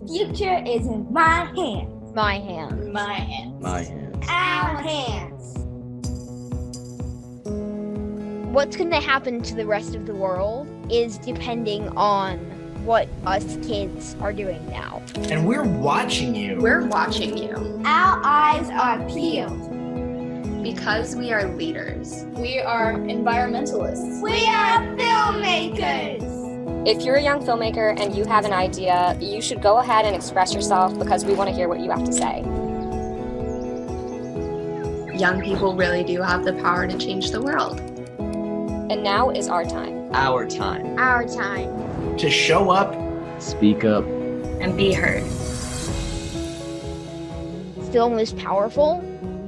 future is in my hands. My hands. My hands. My hands. Our hands. What's going to happen to the rest of the world is depending on what us kids are doing now. And we're watching you. We're watching you. Our eyes are peeled. Because we are leaders. We are environmentalists. We are filmmakers. If you're a young filmmaker and you have an idea, you should go ahead and express yourself because we want to hear what you have to say. Young people really do have the power to change the world. And now is our time. Our time. Our time. To show up. Speak up. And be heard. Film is powerful,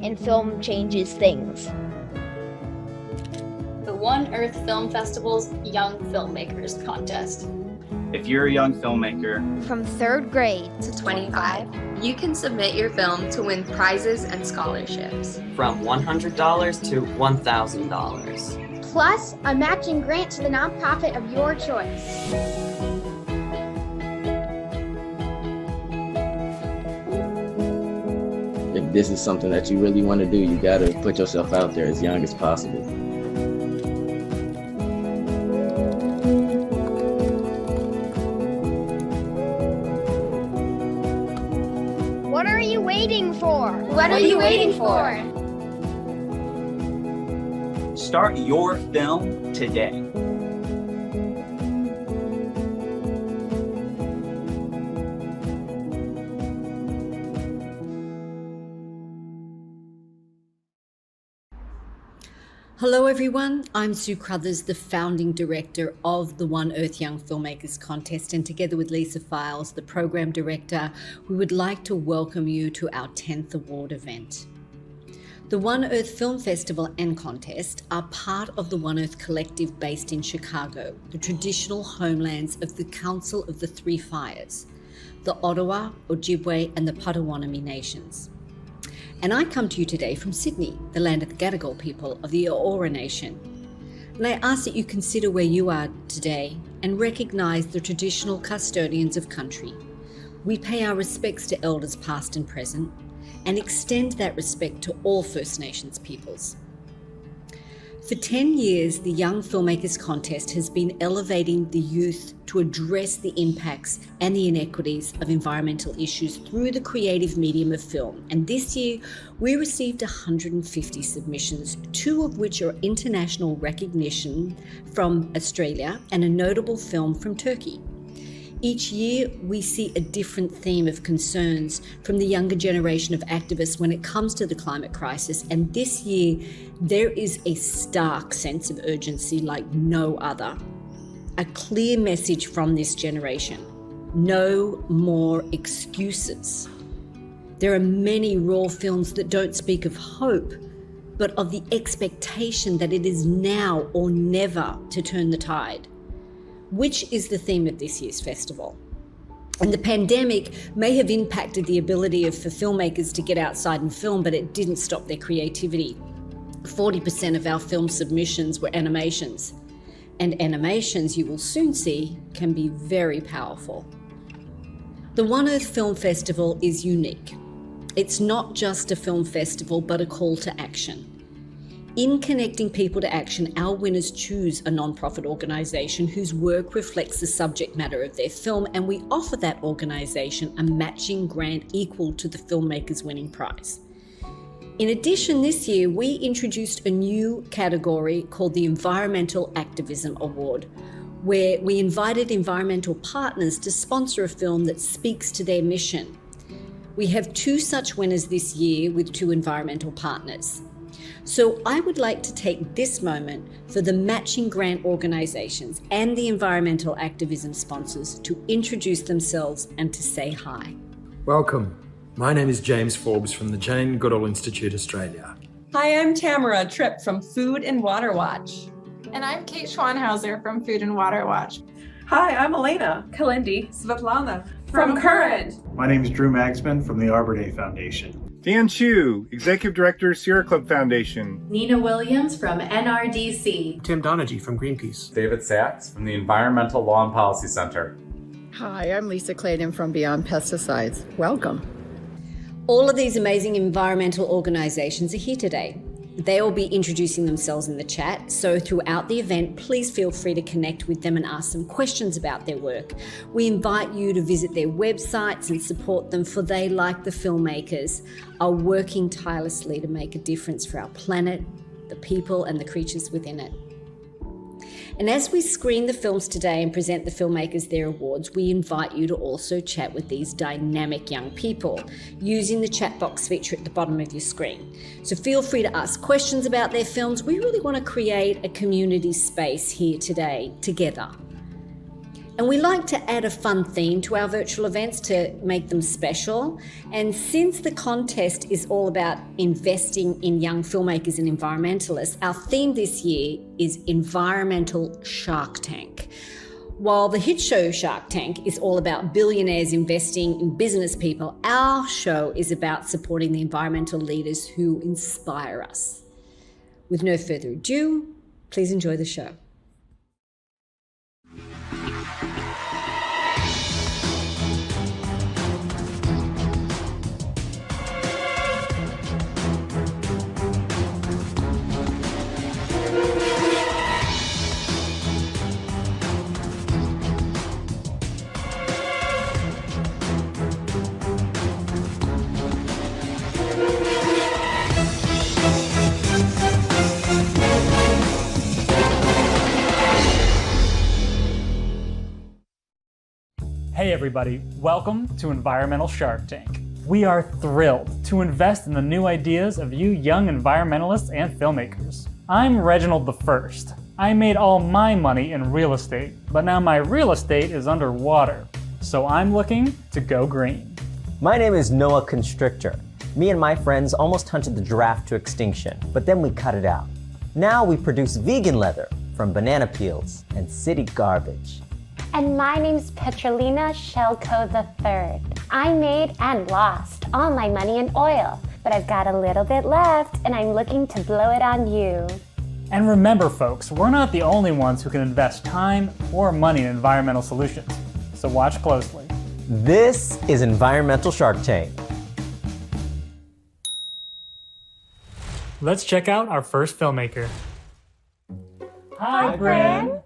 and film changes things. The One Earth Film Festival's Young Filmmakers Contest. If you're a young filmmaker, From 3rd grade To 25, you can submit your film to win prizes and scholarships. From $100 to $1,000. plus a matching grant to the nonprofit of your choice. If this is something that you really want to do, you got to put yourself out there as young as possible. What are you waiting for? What are you waiting for? start your film today. Hello everyone, I'm Sue Crothers, the founding director of the One Earth Young Filmmakers Contest, and together with Lisa Files, the program director, we would like to welcome you to our 10th award event. The One Earth Film Festival and Contest are part of the One Earth Collective based in Chicago, the traditional homelands of the Council of the Three Fires, the Ottawa, Ojibwe and the Potawatomi nations. And I come to you today from Sydney, the land of the Gadigal people of the Eora Nation. And I ask that you consider where you are today and recognise the traditional custodians of country. We pay our respects to elders past and present and extend that respect to all First Nations peoples. For 10 years, the Young Filmmakers Contest has been elevating the youth to address the impacts and the inequities of environmental issues through the creative medium of film. And this year, we received 150 submissions, 2 of which are international recognition from Australia and a notable film from Turkey. Each year, we see a different theme of concerns from the younger generation of activists when it comes to the climate crisis. And this year, there is a stark sense of urgency like no other. A clear message from this generation: no more excuses. There are many raw films that don't speak of hope, but of the expectation that it is now or never to turn the tide, which is the theme of this year's festival. And the pandemic may have impacted the ability for filmmakers to get outside and film, but it didn't stop their creativity. 40% of our film submissions were animations. And animations, you will soon see, can be very powerful. The One Earth Film Festival is unique. It's not just a film festival, but a call to action. In connecting people to action, our winners choose a non-profit organisation whose work reflects the subject matter of their film, and we offer that organisation a matching grant equal to the filmmaker's winning prize. In addition, this year, we introduced a new category called the Environmental Activism Award, where we invited environmental partners to sponsor a film that speaks to their mission. We have 2 such winners this year with 2 environmental partners. So I would like to take this moment for the matching grant organisations and the environmental activism sponsors to introduce themselves and to say hi. Welcome. My name is James Forbes from the Jane Goodall Institute Australia. Hi, I'm Tamara Tripp from Food and Water Watch. And I'm Kate Schwanhauser from Food and Water Watch. Hi, I'm Elena Kalindi Svetlana from Current. My name is Drew Magsman from the Arbor Day Foundation. Dan Chu, Executive Director, Sierra Club Foundation. Nina Williams from NRDC. Tim Donaghy from Greenpeace. David Sachs from the Environmental Law and Policy Center. Hi, I'm Lisa Clayton from Beyond Pesticides. Welcome. All of these amazing environmental organizations are here today. They will be introducing themselves in the chat, so throughout the event, please feel free to connect with them and ask some questions about their work. We invite you to visit their websites and support them, for they, like the filmmakers, are working tirelessly to make a difference for our planet, the people, and the creatures within it. And as we screen the films today and present the filmmakers their awards, we invite you to also chat with these dynamic young people using the chat box feature at the bottom of your screen. So feel free to ask questions about their films. We really want to create a community space here today together. And we like to add a fun theme to our virtual events to make them special. And since the contest is all about investing in young filmmakers and environmentalists, our theme this year is Environmental Shark Tank. While the hit show Shark Tank is all about billionaires investing in business people, our show is about supporting the environmental leaders who inspire us. With no further ado, please enjoy the show. Hey everybody, welcome to Environmental Shark Tank. We are thrilled to invest in the new ideas of you young environmentalists and filmmakers. I'm Reginald the First. I made all my money in real estate, but now my real estate is underwater, so I'm looking to go green. My name is Noah Constrictor. Me and my friends almost hunted the giraffe to extinction, but then we cut it out. Now we produce vegan leather from banana peels and city garbage. And my name's Petrolina Shelko III. I made and lost all my money in oil, but I've got a little bit left and I'm looking to blow it on you. And remember folks, we're not the only ones who can invest time or money in environmental solutions, so watch closely. This is Environmental Shark Tank. Let's check out our first filmmaker. Hi, Bryn.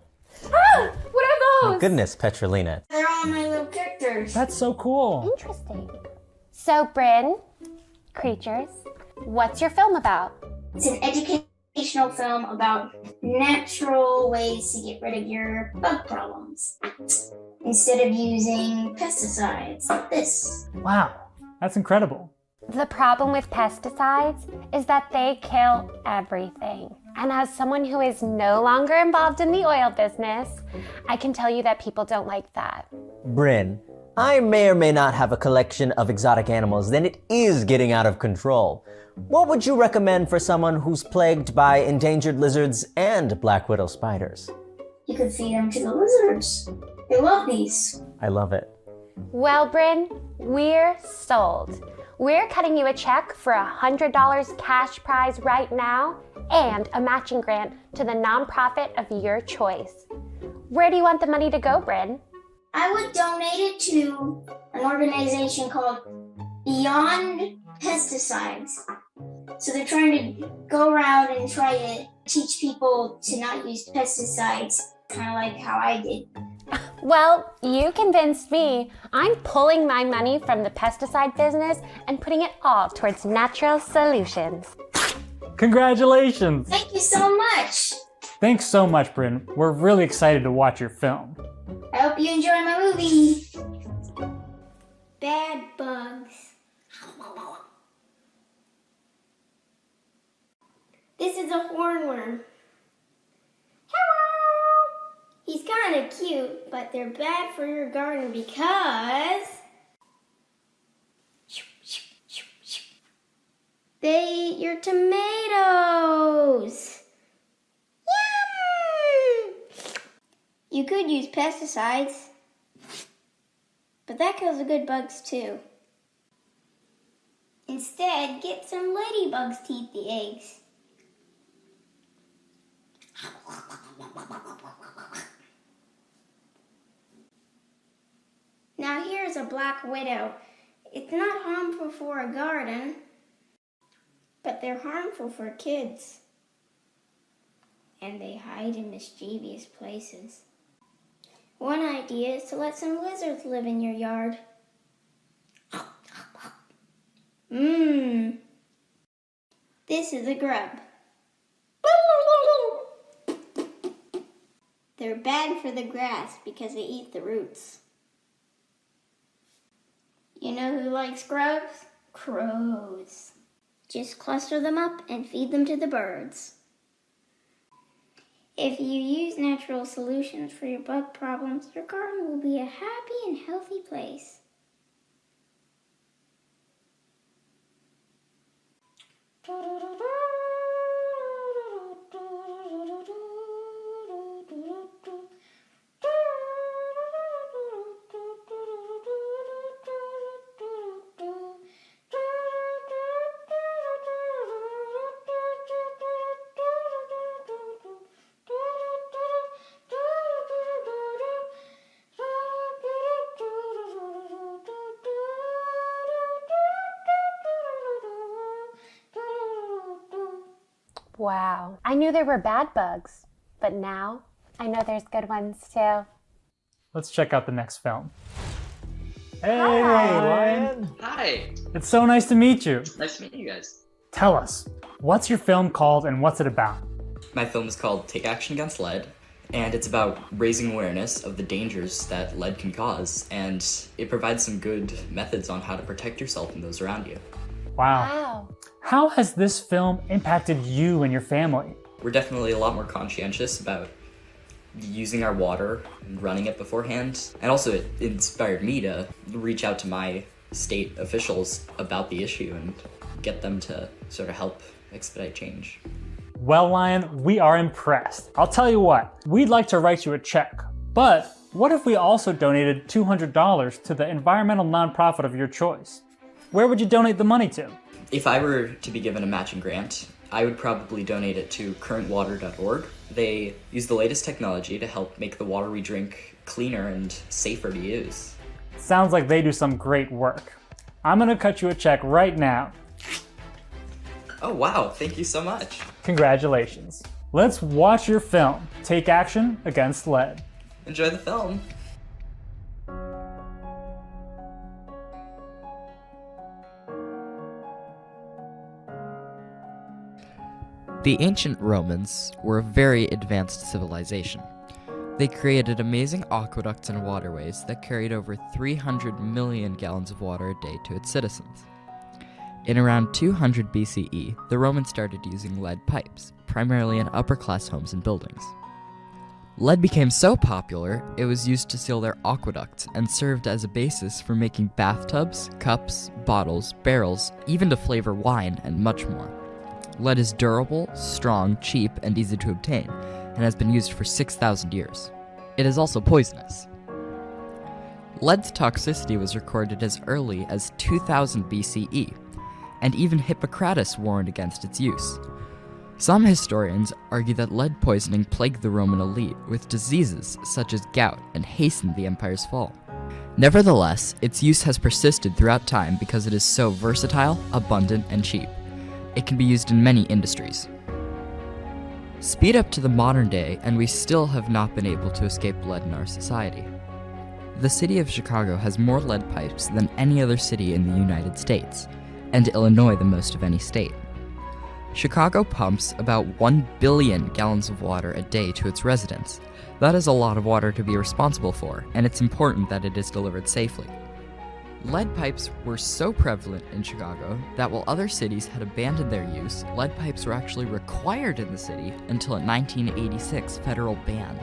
Ah, what are those? Oh goodness, Petrolina. They're all my little characters. That's so cool. Interesting. So, Bryn, creatures, what's your film about? It's an educational film about natural ways to get rid of your bug problems instead of using pesticides like this. Wow, that's incredible. The problem with pesticides is that they kill everything. And as someone who is no longer involved in the oil business, I can tell you that people don't like that. Bryn, I may or may not have a collection of exotic animals, then it is getting out of control. What would you recommend for someone who's plagued by endangered lizards and black widow spiders? You could feed them to the lizards. They love these. I love it. Well, Bryn, we're sold. We're cutting you a check for $100 cash prize right now and a matching grant to the nonprofit of your choice. Where do you want the money to go, Bryn? I would donate it to an organization called Beyond Pesticides. So they're trying to go around and try to teach people to not use pesticides, kind of like how I did. Well, you convinced me. I'm pulling my money from the pesticide business and putting it all towards natural solutions. Congratulations! Thank you so much. Thanks so much, Bryn. We're really excited to watch your film. I hope you enjoy my movie. Bad bugs. This is a hornworm. Hello! He's kind of cute, but they're bad for your garden because they eat your tomatoes. Yum! You could use pesticides, but that kills the good bugs too. Instead, get some ladybugs to eat the eggs. a black widow. It's not harmful for a garden, but they're harmful for kids. And they hide in mischievous places. One idea is to let some lizards live in your yard. This is a grub. They're bad for the grass because they eat the roots. You know who likes grubs? Crows. Just cluster them up and feed them to the birds. If you use natural solutions for your bug problems, your garden will be a happy and healthy place. Wow. I knew there were bad bugs, but now I know there's good ones too. Let's check out the next film. Hey, Hi. Ryan. Hi. It's so nice to meet you. Nice to meet you guys. Tell us, what's your film called and what's it about? My film is called Take Action Against Lead, and it's about raising awareness of the dangers that lead can cause, and it provides some good methods on how to protect yourself and those around you. Wow. How has this film impacted you and your family? We're definitely a lot more conscientious about using our water and running it beforehand. And also it inspired me to reach out to my state officials about the issue and get them to sort of help expedite change. Well, Lion, we are impressed. I'll tell you what, we'd like to write you a check, but what if we also donated $200 to the environmental nonprofit of your choice? Where would you donate the money to? If I were to be given a matching grant, I would probably donate it to currentwater.org. They use the latest technology to help make the water we drink cleaner and safer to use. Sounds like they do some great work. I'm gonna cut you a check right now. Oh wow, thank you so much. Congratulations. Let's watch your film, Take Action Against Lead. Enjoy the film. The ancient Romans were a very advanced civilization. They created amazing aqueducts and waterways that carried over 300 million gallons of water a day to its citizens. In around 200 BCE, the Romans started using lead pipes, primarily in upper-class homes and buildings. Lead became so popular, it was used to seal their aqueducts and served as a basis for making bathtubs, cups, bottles, barrels, even to flavor wine, and much more. Lead is durable, strong, cheap, and easy to obtain, and has been used for 6,000 years. It is also poisonous. Lead's toxicity was recorded as early as 2000 BCE, and even Hippocrates warned against its use. Some historians argue that lead poisoning plagued the Roman elite with diseases such as gout and hastened the empire's fall. Nevertheless, its use has persisted throughout time because it is so versatile, abundant, and cheap. It can be used in many industries. Speed up to the modern day, and we still have not been able to escape lead in our society. The city of Chicago has more lead pipes than any other city in the United States, and Illinois the most of any state. Chicago pumps about 1 billion gallons of water a day to its residents. That is a lot of water to be responsible for, and it's important that it is delivered safely. Lead pipes were so prevalent in Chicago that while other cities had abandoned their use, lead pipes were actually required in the city until a 1986 federal ban.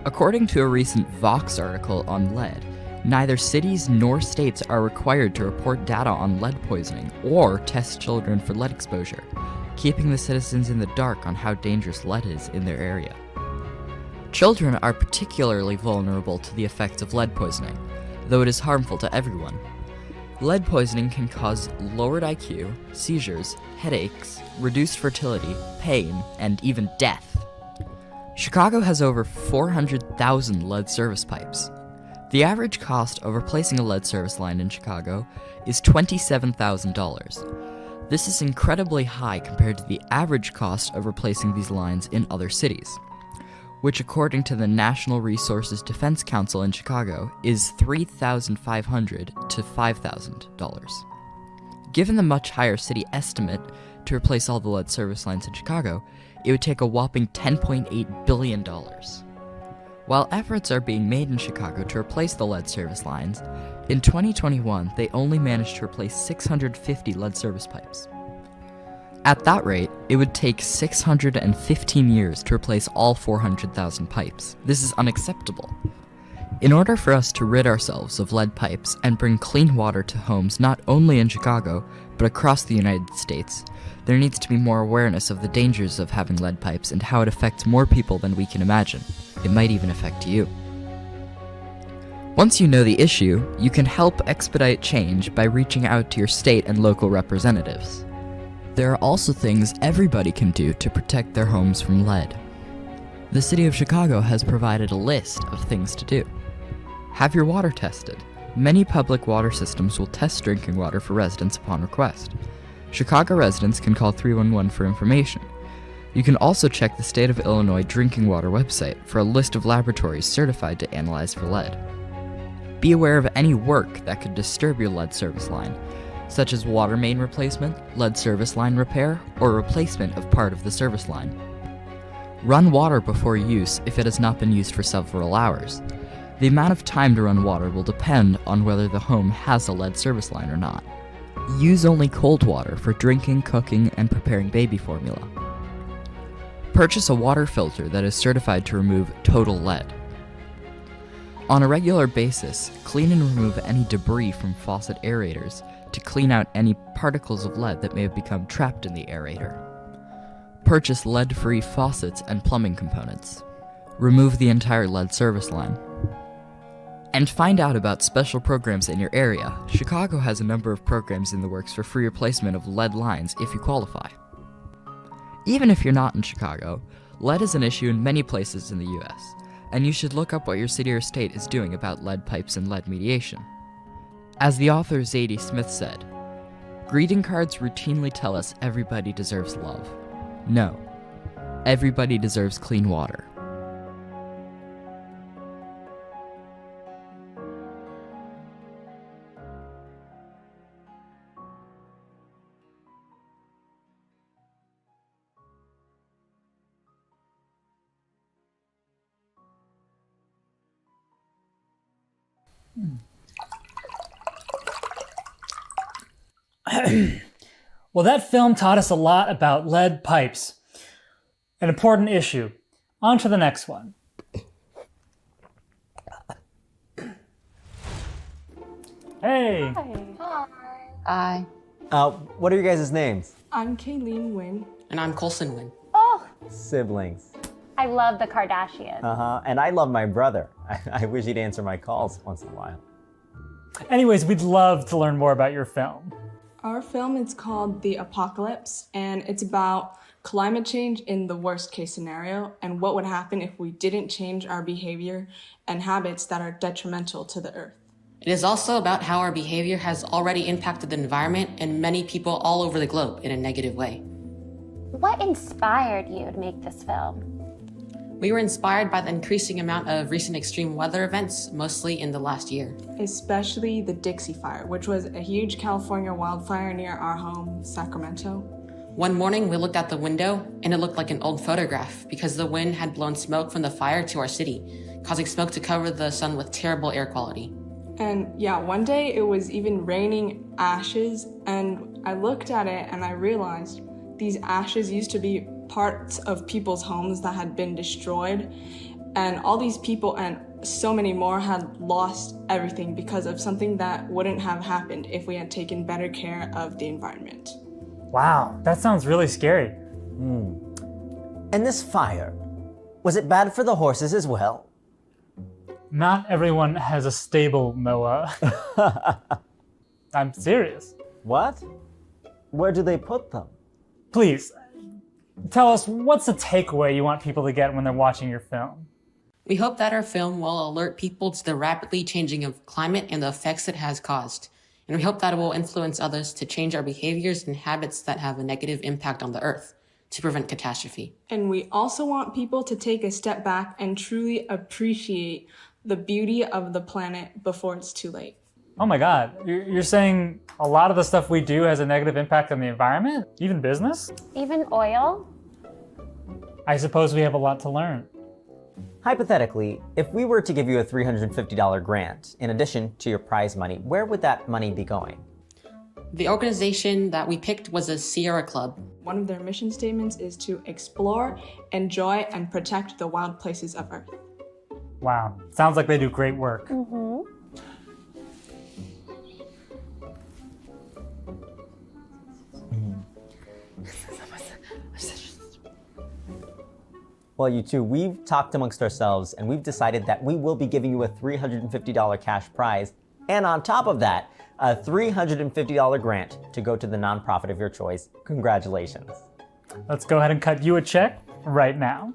According to a recent Vox article on lead, neither cities nor states are required to report data on lead poisoning or test children for lead exposure, keeping the citizens in the dark on how dangerous lead is in their area. Children are particularly vulnerable to the effects of lead poisoning, though it is harmful to everyone. Lead poisoning can cause lowered IQ, seizures, headaches, reduced fertility, pain, and even death. Chicago has over 400,000 lead service pipes. The average cost of replacing a lead service line in Chicago is $27,000. This is incredibly high compared to the average cost of replacing these lines in other cities, which according to the National Resources Defense Council in Chicago is $3,500 to $5,000. Given the much higher city estimate to replace all the lead service lines in Chicago, it would take a whopping $10.8 billion. While efforts are being made in Chicago to replace the lead service lines, in 2021 they only managed to replace 650 lead service pipes. At that rate, it would take 615 years to replace all 400,000 pipes. This is unacceptable. In order for us to rid ourselves of lead pipes and bring clean water to homes not only in Chicago, but across the United States, there needs to be more awareness of the dangers of having lead pipes and how it affects more people than we can imagine. It might even affect you. Once you know the issue, you can help expedite change by reaching out to your state and local representatives. There are also things everybody can do to protect their homes from lead. The City of Chicago has provided a list of things to do. Have your water tested. Many public water systems will test drinking water for residents upon request. Chicago residents can call 311 for information. You can also check the State of Illinois Drinking Water website for a list of laboratories certified to analyze for lead. Be aware of any work that could disturb your lead service line, such as water main replacement, lead service line repair, or replacement of part of the service line. Run water before use if it has not been used for several hours. The amount of time to run water will depend on whether the home has a lead service line or not. Use only cold water for drinking, cooking, and preparing baby formula. Purchase a water filter that is certified to remove total lead. On a regular basis, clean and remove any debris from faucet aerators to clean out any particles of lead that may have become trapped in the aerator. Purchase lead-free faucets and plumbing components. Remove the entire lead service line. And find out about special programs in your area. Chicago has a number of programs in the works for free replacement of lead lines if you qualify. Even if you're not in Chicago, lead is an issue in many places in the US, and you should look up what your city or state is doing about lead pipes and lead mediation. As the author Zadie Smith said, greeting cards routinely tell us everybody deserves love. No, everybody deserves clean water. Well, that film taught us a lot about lead pipes. An important issue. On to the next one. Hey! Hi. What are your guys' names? I'm Kayleen Wynn. And I'm Colson Wynn. Oh, Siblings. I love the Kardashians. And I love my brother. I wish he'd answer my calls once in a while. Anyways, we'd love to learn more about your film. Our film is called The Apocalypse, and it's about climate change in the worst case scenario and what would happen if we didn't change our behavior and habits that are detrimental to the earth. It is also about how our behavior has already impacted the environment and many people all over the globe in a negative way. What inspired you to make this film? We were inspired by the increasing amount of recent extreme weather events, mostly in the last year. Especially the Dixie Fire, which was a huge California wildfire near our home, Sacramento. One morning, we looked out the window, and it looked like an old photograph because the wind had blown smoke from the fire to our city, causing smoke to cover the sun with terrible air quality. And yeah, one day it was even raining ashes, and I looked at it and I realized these ashes used to be parts of people's homes that had been destroyed, and all these people and so many more had lost everything because of something that wouldn't have happened if we had taken better care of the environment. Wow, that sounds really scary. And this fire, was it bad for the horses as well? Not everyone has a stable, Noah. I'm serious. What? Where do they put them? Please, tell us, what's the takeaway you want people to get when they're watching your film? We hope that our film will alert people to the rapidly changing of climate and the effects it has caused. And we hope that it will influence others to change our behaviors and habits that have a negative impact on the Earth to prevent catastrophe. And we also want people to take a step back and truly appreciate the beauty of the planet before it's too late. Oh my God, you're saying a lot of the stuff we do has a negative impact on the environment? Even business? Even oil? I suppose we have a lot to learn. Hypothetically, if we were to give you a $350 grant, in addition to your prize money, where would that money be going? The organization that we picked was a Sierra Club. One of their mission statements is to explore, enjoy, and protect the wild places of Earth. Wow, sounds like they do great work. Mm-hmm. Well, you two, we've talked amongst ourselves and we've decided that we will be giving you a $350 cash prize, and on top of that, a $350 grant to go to the nonprofit of your choice. Congratulations. Let's go ahead and cut you a check right now.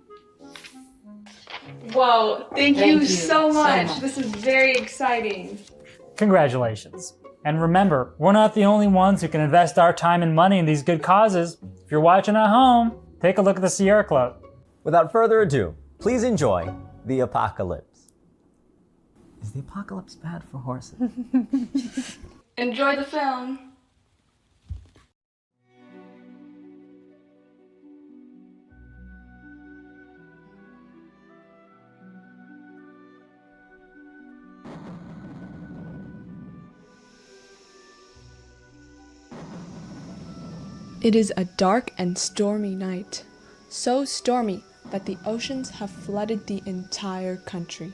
Whoa, thank you so much. This is very exciting. Congratulations. And remember, we're not the only ones who can invest our time and money in these good causes. If you're watching at home, take a look at the Sierra Club. Without further ado, please enjoy The Apocalypse. Is the apocalypse bad for horses? Enjoy the film. It is a dark and stormy night, so stormy that the oceans have flooded the entire country.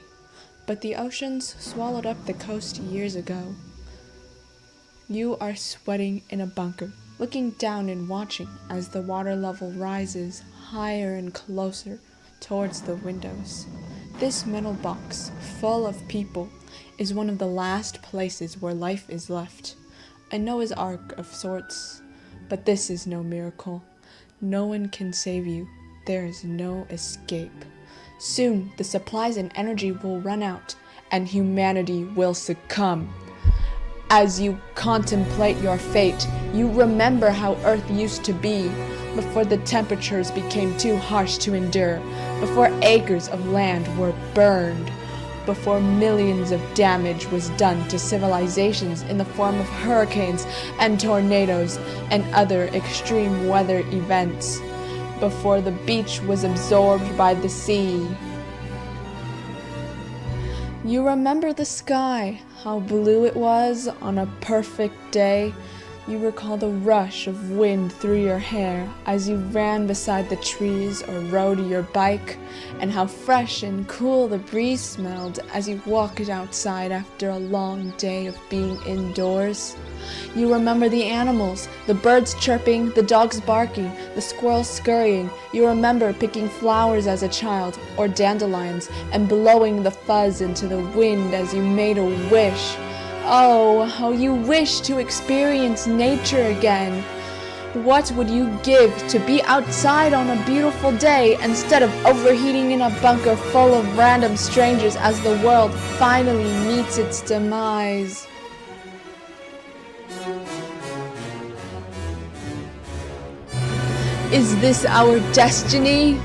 But the oceans swallowed up the coast years ago. You are sweating in a bunker, looking down and watching as the water level rises higher and closer towards the windows. This metal box, full of people, is one of the last places where life is left. A Noah's Ark of sorts. But this is no miracle. No one can save you. There is no escape. Soon, the supplies and energy will run out, and humanity will succumb. As you contemplate your fate, you remember how Earth used to be, before the temperatures became too harsh to endure, before acres of land were burned, before millions of damage was done to civilizations in the form of hurricanes and tornadoes and other extreme weather events, before the beach was absorbed by the sea. You remember the sky, how blue it was on a perfect day. You recall the rush of wind through your hair as you ran beside the trees or rode your bike, and how fresh and cool the breeze smelled as you walked outside after a long day of being indoors. You remember the animals, the birds chirping, the dogs barking, the squirrels scurrying. You remember picking flowers as a child, or dandelions, and blowing the fuzz into the wind as you made a wish. Oh, how you wish to experience nature again. What would you give to be outside on a beautiful day instead of overheating in a bunker full of random strangers as the world finally meets its demise? Is this our destiny?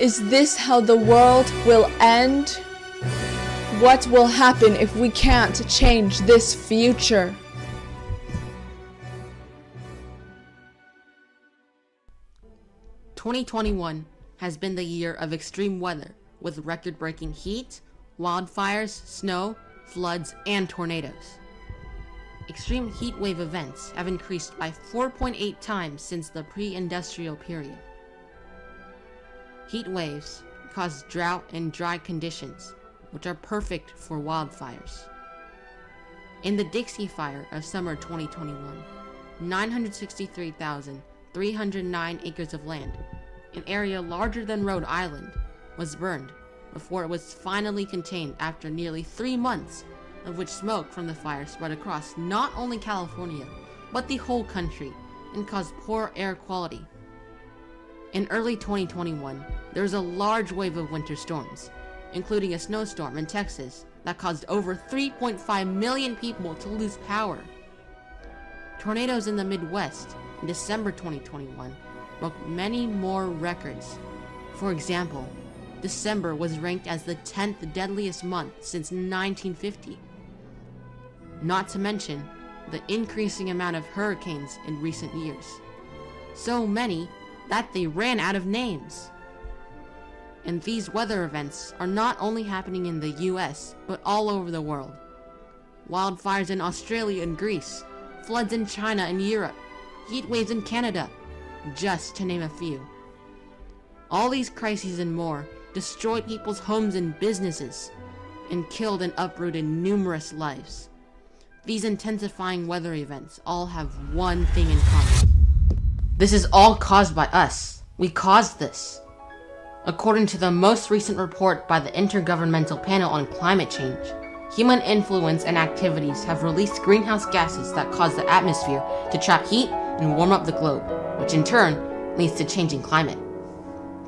Is this how the world will end? What will happen if we can't change this future? "2021 has been the year of extreme weather, with record-breaking heat, wildfires, snow, floods, and tornadoes. Extreme heat wave events have increased by 4.8 times since the pre-industrial period. Heat waves cause drought and dry conditions, which are perfect for wildfires. In the Dixie Fire of summer 2021, 963,309 acres of land, an area larger than Rhode Island, was burned before it was finally contained after nearly 3 months, of which smoke from the fire spread across not only California, but the whole country, and caused poor air quality. In early 2021, there was a large wave of winter storms, including a snowstorm in Texas that caused over 3.5 million people to lose power. Tornadoes in the Midwest in December 2021 broke many more records. For example, December was ranked as the 10th deadliest month since 1950. Not to mention the increasing amount of hurricanes in recent years. So many that they ran out of names. And these weather events are not only happening in the US, but all over the world. Wildfires in Australia and Greece, floods in China and Europe, heat waves in Canada, just to name a few. All these crises and more destroyed people's homes and businesses, and killed and uprooted numerous lives. These intensifying weather events all have one thing in common. This is all caused by us. We caused this. According to the most recent report by the Intergovernmental Panel on Climate Change, human influence and activities have released greenhouse gases that cause the atmosphere to trap heat and warm up the globe, which in turn leads to changing climate.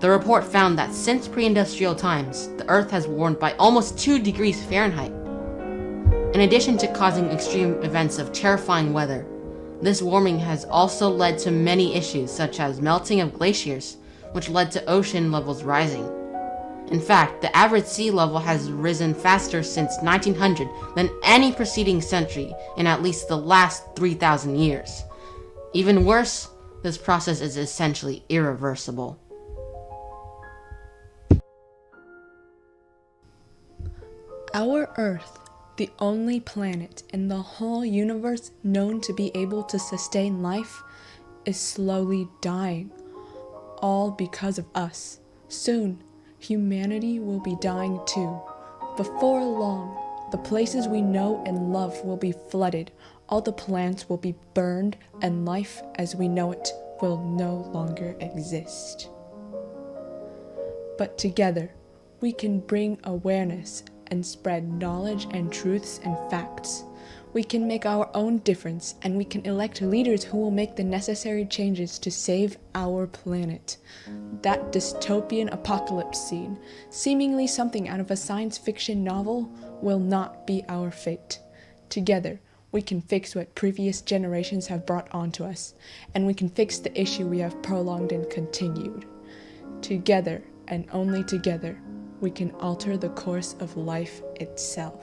The report found that since pre-industrial times, the Earth has warmed by almost 2 degrees Fahrenheit. In addition to causing extreme events of terrifying weather, this warming has also led to many issues such as melting of glaciers, which led to ocean levels rising. In fact, the average sea level has risen faster since 1900 than any preceding century in at least the last 3,000 years. Even worse, this process is essentially irreversible. Our Earth, the only planet in the whole universe known to be able to sustain life, is slowly dying. All because of us. Soon, humanity will be dying too. Before long, the places we know and love will be flooded, all the plants will be burned, and life as we know it will no longer exist. But together, we can bring awareness and spread knowledge and truths and facts. We can make our own difference, and we can elect leaders who will make the necessary changes to save our planet. That dystopian apocalypse scene, seemingly something out of a science fiction novel, will not be our fate. Together, we can fix what previous generations have brought onto us, and we can fix the issue we have prolonged and continued. Together, and only together, we can alter the course of life itself.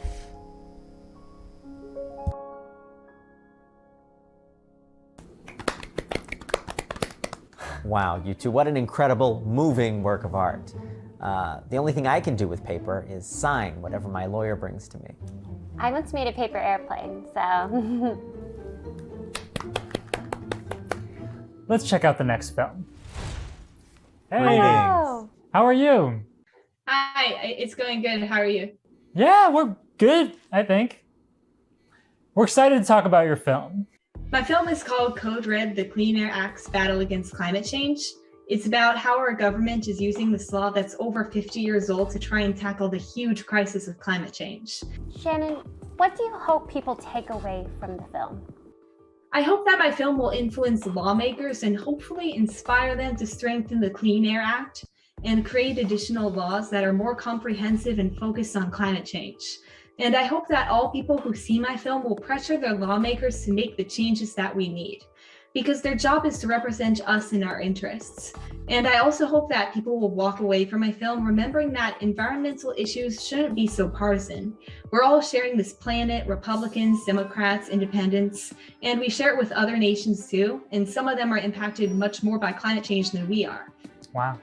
Wow, you two, what an incredible, moving work of art. The only thing I can do with paper is sign whatever my lawyer brings to me. I once made a paper airplane, so... Let's check out the next film. Hey, Hello. How are you? Hi, it's going good. How are you? Yeah, we're good, I think. We're excited to talk about your film. My film is called Code Red, the Clean Air Act's Battle Against Climate Change. It's about how our government is using this law that's over 50 years old to try and tackle the huge crisis of climate change. Shannon, what do you hope people take away from the film? I hope that my film will influence lawmakers and hopefully inspire them to strengthen the Clean Air Act and create additional laws that are more comprehensive and focused on climate change. And I hope that all people who see my film will pressure their lawmakers to make the changes that we need, because their job is to represent us in our interests. And I also hope that people will walk away from my film remembering that environmental issues shouldn't be so partisan. We're all sharing this planet, Republicans, Democrats, Independents, and we share it with other nations too, and some of them are impacted much more by climate change than we are. Wow.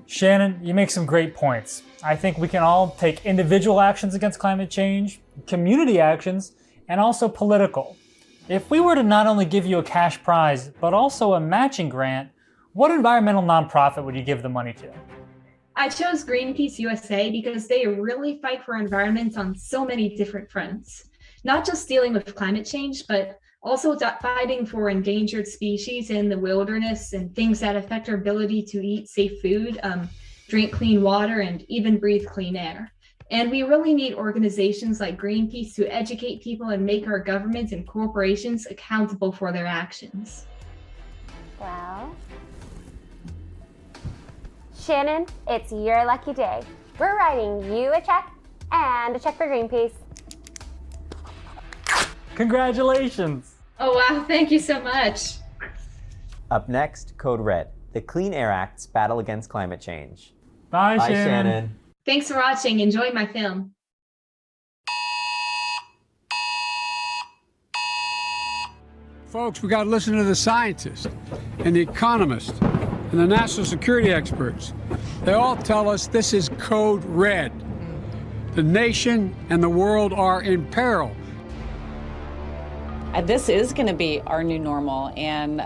Shannon, you make some great points. I think we can all take individual actions against climate change, community actions, and also political. If we were to not only give you a cash prize, but also a matching grant, what environmental nonprofit would you give the money to? I chose Greenpeace USA because they really fight for environment on so many different fronts. Not just dealing with climate change, but also fighting for endangered species in the wilderness and things that affect our ability to eat safe food, drink clean water, and even breathe clean air. And we really need organizations like Greenpeace to educate people and make our governments and corporations accountable for their actions. Well, Shannon, it's your lucky day. We're writing you a check and a check for Greenpeace. Congratulations! Oh, wow. Thank you so much. Up next, Code Red, the Clean Air Act's battle against climate change. Bye, Bye, Shannon. Thanks for watching. Enjoy my film. Folks, we got to listen to the scientists and the economists and the national security experts. They all tell us this is code red. The nation and the world are in peril. This is going to be our new normal, and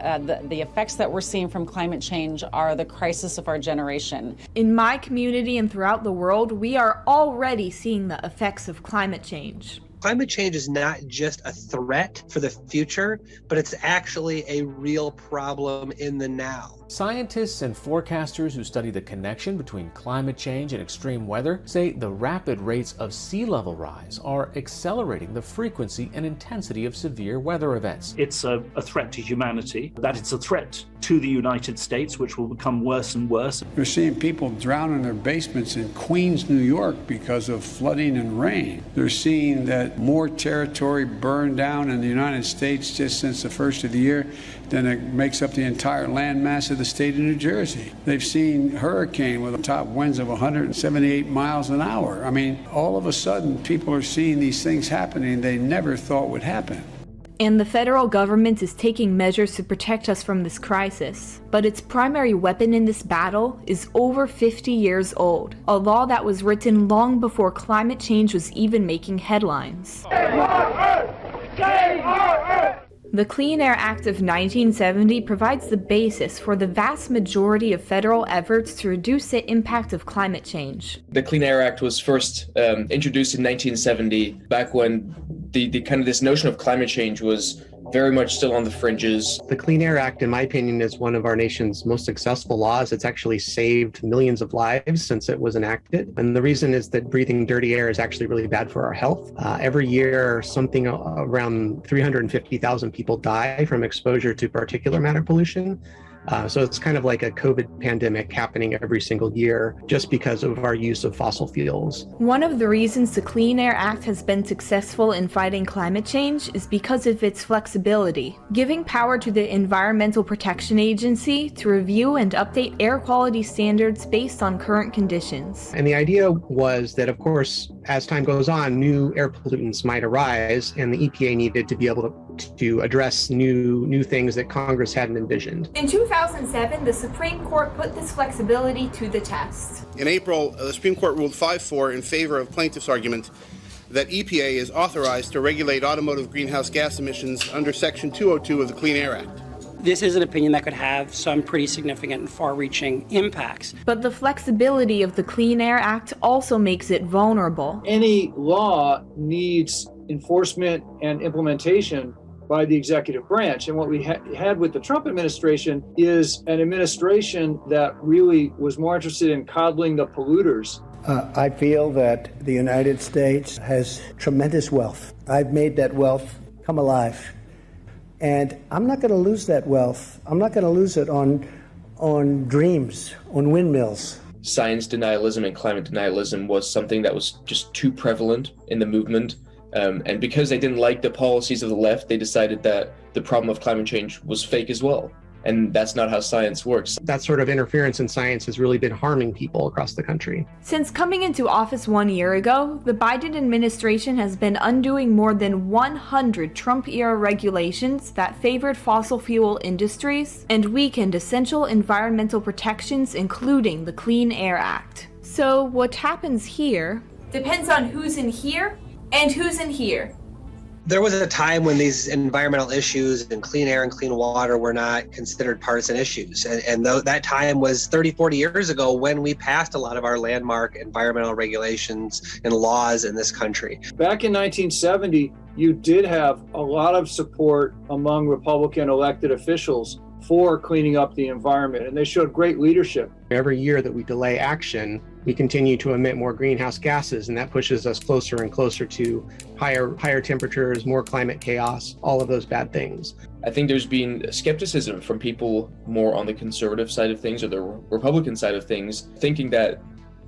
the effects that we're seeing from climate change are the crisis of our generation. In my community and throughout the world, we are already seeing the effects of climate change. Climate change is not just a threat for the future, but it's actually a real problem in the now. Scientists and forecasters who study the connection between climate change and extreme weather say the rapid rates of sea level rise are accelerating the frequency and intensity of severe weather events. It's a threat to humanity, that it's a threat to the United States, which will become worse and worse. We're seeing people drown in their basements in Queens, New York because of flooding and rain. They're seeing that more territory burned down in the United States just since the first of the year than it makes up the entire landmass of the state of New Jersey. They've seen hurricane with top winds of 178 miles an hour. I mean, all of a sudden, people are seeing these things happening they never thought would happen. And the federal government is taking measures to protect us from this crisis. But its primary weapon in this battle is over 50 years old, a law that was written long before climate change was even making headlines. The Clean Air Act of 1970 provides the basis for the vast majority of federal efforts to reduce the impact of climate change. The Clean Air Act was first introduced in 1970, back when the kind of this notion of climate change was very much still on the fringes. The Clean Air Act, in my opinion, is one of our nation's most successful laws. It's actually saved millions of lives since it was enacted. And the reason is that breathing dirty air is actually really bad for our health. Every year, something around 350,000 people die from exposure to particulate matter pollution. So it's kind of like a COVID pandemic happening every single year just because of our use of fossil fuels. One of the reasons the Clean Air Act has been successful in fighting climate change is because of its flexibility, giving power to the Environmental Protection Agency to review and update air quality standards based on current conditions. And the idea was that, of course, as time goes on, new air pollutants might arise, and the EPA needed to be able to address new things that Congress hadn't envisioned. In 2007, the Supreme Court put this flexibility to the test. In April, the Supreme Court ruled 5-4 in favor of plaintiffs' argument that EPA is authorized to regulate automotive greenhouse gas emissions under Section 202 of the Clean Air Act. This is an opinion that could have some pretty significant and far-reaching impacts. But the flexibility of the Clean Air Act also makes it vulnerable. Any law needs enforcement and implementation by the executive branch. And what we had with the Trump administration is an administration that really was more interested in coddling the polluters. I feel that the United States has tremendous wealth. I've made that wealth come alive. And I'm not going to lose that wealth. I'm not going to lose it on dreams, on windmills. Science denialism and climate denialism was something that was just too prevalent in the movement. And because they didn't like the policies of the left, they decided that the problem of climate change was fake as well. And that's not how science works. That sort of interference in science has really been harming people across the country. Since coming into office 1 year ago, the Biden administration has been undoing more than 100 Trump-era regulations that favored fossil fuel industries and weakened essential environmental protections, including the Clean Air Act. So what happens here depends on who's in here and who's in here. There was a time when these environmental issues and clean air and clean water were not considered partisan issues. And that time was 30, 40 years ago when we passed a lot of our landmark environmental regulations and laws in this country. Back in 1970, you did have a lot of support among Republican elected officials for cleaning up the environment, and they showed great leadership. Every year that we delay action, we continue to emit more greenhouse gases, and that pushes us closer and closer to higher temperatures, more climate chaos, all of those bad things. I think there's been skepticism from people more on the conservative side of things or the Republican side of things, thinking that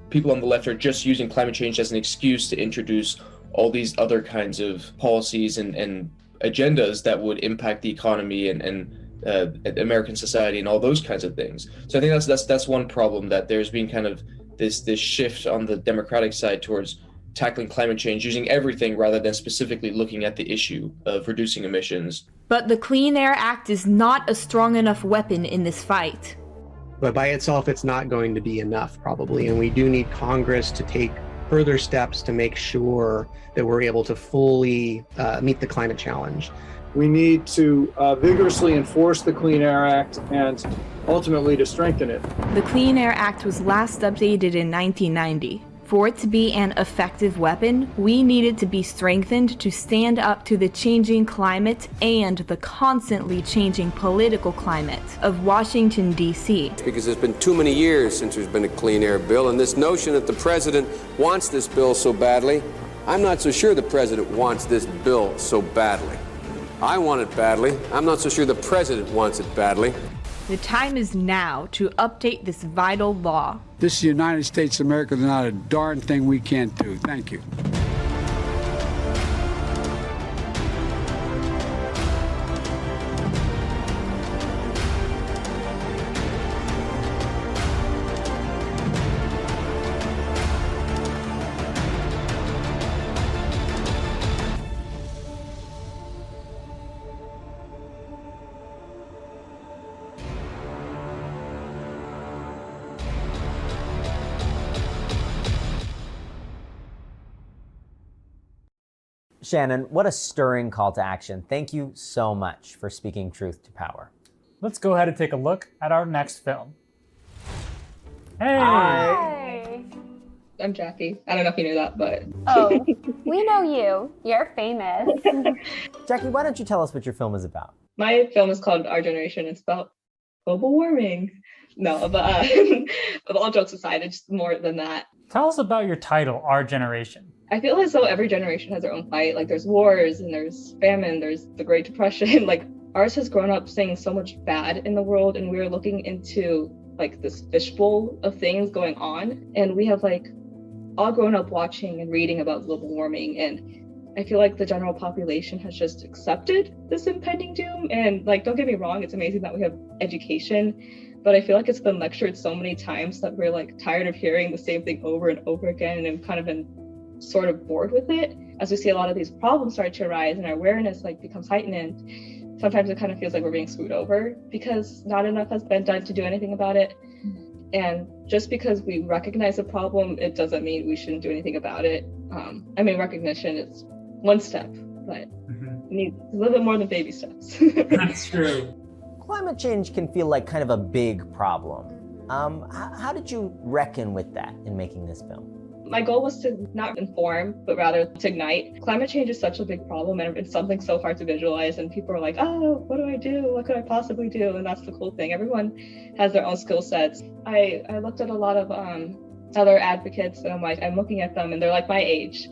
people on the left are just using climate change as an excuse to introduce all these other kinds of policies and agendas that would impact the economy and American society and all those kinds of things. So I think that's one problem, that there's been kind of this shift on the Democratic side towards tackling climate change using everything rather than specifically looking at the issue of reducing emissions. But the Clean Air Act is not a strong enough weapon in this fight. But by itself, it's not going to be enough, probably. And we do need Congress to take further steps to make sure that we're able to fully meet the climate challenge. We need to vigorously enforce the Clean Air Act and ultimately to strengthen it. The Clean Air Act was last updated in 1990. For it to be an effective weapon, we need it to be strengthened to stand up to the changing climate and the constantly changing political climate of Washington, D.C. Because there's been too many years since there's been a clean air bill, and this notion that the president wants this bill so badly, I'm not so sure the president wants this bill so badly. I want it badly. I'm not so sure the president wants it badly. The time is now to update this vital law. This is the United States of America. There's not a darn thing we can't do. Thank you. Shannon, what a stirring call to action. Thank you so much for speaking truth to power. Let's go ahead and take a look at our next film. Hey! Hi! I'm Jackie. I don't know if you knew that, but... Oh, we know you. You're famous. Jackie, why don't you tell us what your film is about? My film is called Our Generation. It's about global warming. No, but all jokes aside, it's more than that. Tell us about your title, Our Generation. I feel as though every generation has their own fight. Like there's wars and there's famine, there's the Great Depression. Like ours has grown up seeing so much bad in the world, and we're looking into like this fishbowl of things going on. And we have like all grown up watching and reading about global warming. And I feel like the general population has just accepted this impending doom. And like, don't get me wrong, it's amazing that we have education, but I feel like it's been lectured so many times that we're like tired of hearing the same thing over and over again, and have kind of been sort of bored with it. As we see a lot of these problems start to arise and our awareness like becomes heightened, and sometimes it kind of feels like we're being screwed over because not enough has been done to do anything about it. And just because we recognize a problem, it doesn't mean we shouldn't do anything about it. I mean, recognition is one step, but we need a little bit more than baby steps. That's true. Climate change can feel like kind of a big problem. How did you reckon with that in making this film? My goal was to not inform, but rather to ignite. Climate change is such a big problem, and it's something so hard to visualize, and people are like, oh, what do I do? What could I possibly do? And that's the cool thing. Everyone has their own skill sets. I looked at a lot of other advocates, and I'm looking at them, and they're like my age.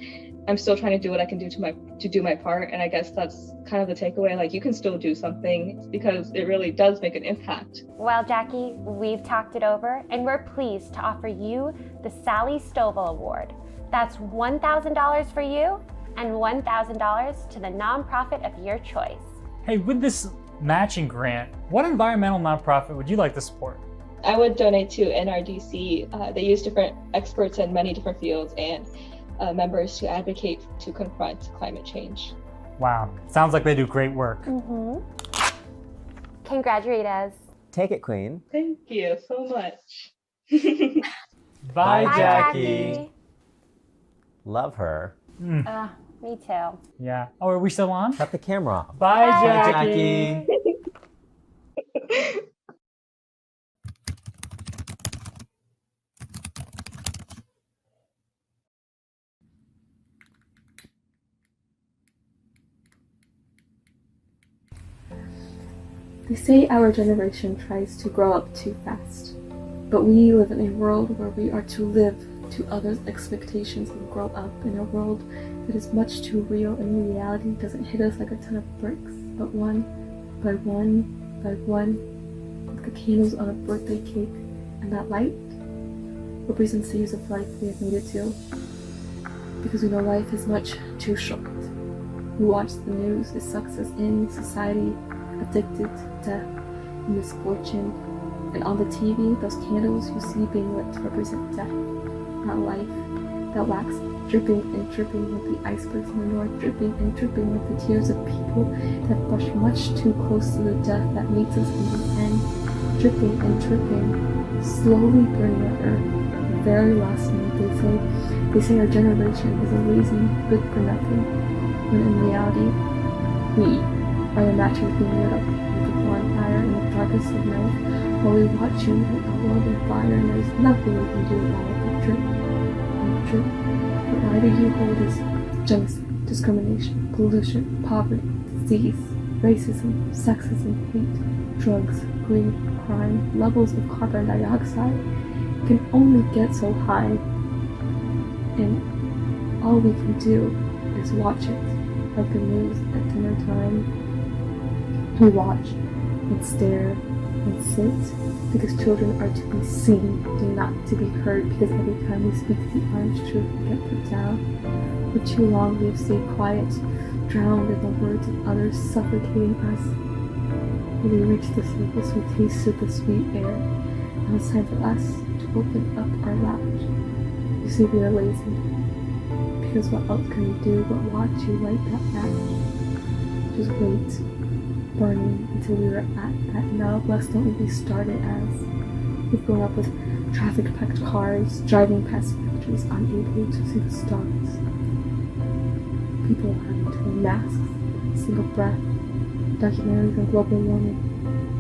I'm still trying to do what I can do to do my part, and I guess that's kind of the takeaway. Like, you can still do something because it really does make an impact. Well, Jackie, we've talked it over, and we're pleased to offer you the Sally Stovall Award. That's $1,000 for you and $1,000 to the nonprofit of your choice. Hey, with this matching grant, what environmental nonprofit would you like to support? I would donate to NRDC. They use different experts in many different fields and members to advocate to confront climate change. Wow, sounds like they do great work. Congratulations. Take it, Queen. Thank you so much. Bye, Bye, Jackie. Love her. Me too. Yeah. Oh, are we still on? Cut the camera off. Bye, Bye, Jackie. They say our generation tries to grow up too fast. But we live in a world where we are to live to others' expectations and grow up in a world that is much too real, and reality doesn't hit us like a ton of bricks, but one by one by one, like the candles on a birthday cake, and that light represents the years of life we have made it to, because we know life is much too short. We watch the news, it sucks us in, society, addicted to death and misfortune, and on the TV, those candles you see being lit represent death, not life. That wax dripping and dripping like the icebergs in the north, dripping and dripping like the tears of people that brush much too close to the death that meets us in the end, dripping and dripping, slowly burning our earth. The very last minute they say our generation is a lazy, good for nothing, when in reality, we are the matches being lit up with a bonfire in the darkest of night, while we watch you light a world on fire, and there's nothing we can do about it but drip and drip. But why do you hold this genocide, discrimination, pollution, poverty, disease, racism, sexism, hate, drugs, greed, crime, levels of carbon dioxide can only get so high, and all we can do is watch it, like the news at dinner time. We watch and stare and sit, because children are to be seen and not to be heard, because every time we speak the honest truth we get put down. For too long we have stayed quiet, drowned in the words of others suffocating us. When we reach the surface, we tasted the sweet air. Now it's time for us to open up our latch. You see, we are lazy, because what else can we do but watch you light that match? Just wait, burning until we were at that nub. Let's don't be started as we've grown up with traffic-packed cars, driving past factories, unable to see the stars. People having to wear masks, single breath, documentaries on global warming,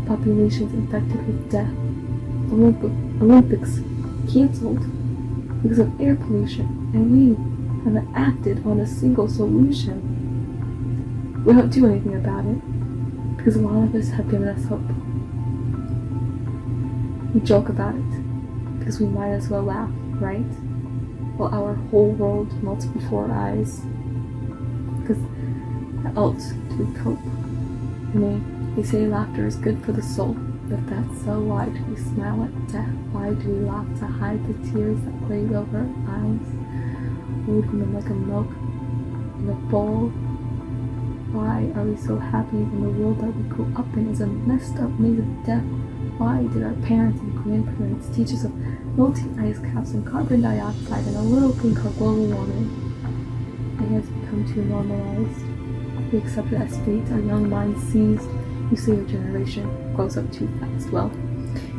populations infected with death, Olympics cancelled because of air pollution, and we haven't acted on a single solution. We don't do anything about it, because a lot of us have given us hope. We joke about it, because we might as well laugh, right? While our whole world melts before our eyes. Because how else do we cope? I mean, they say laughter is good for the soul. If that's so, why do we smile at death? Why do we laugh to hide the tears that glaze over our eyes, holding them like a milk in a bowl? Why are we so happy when the world that we grew up in is a messed up maze of death? Why did our parents and grandparents teach us of melting ice caps and carbon dioxide and a little thing called global warming? It has become too normalized. We accept it as fate, our young minds seized. You say your generation grows up too fast. Well,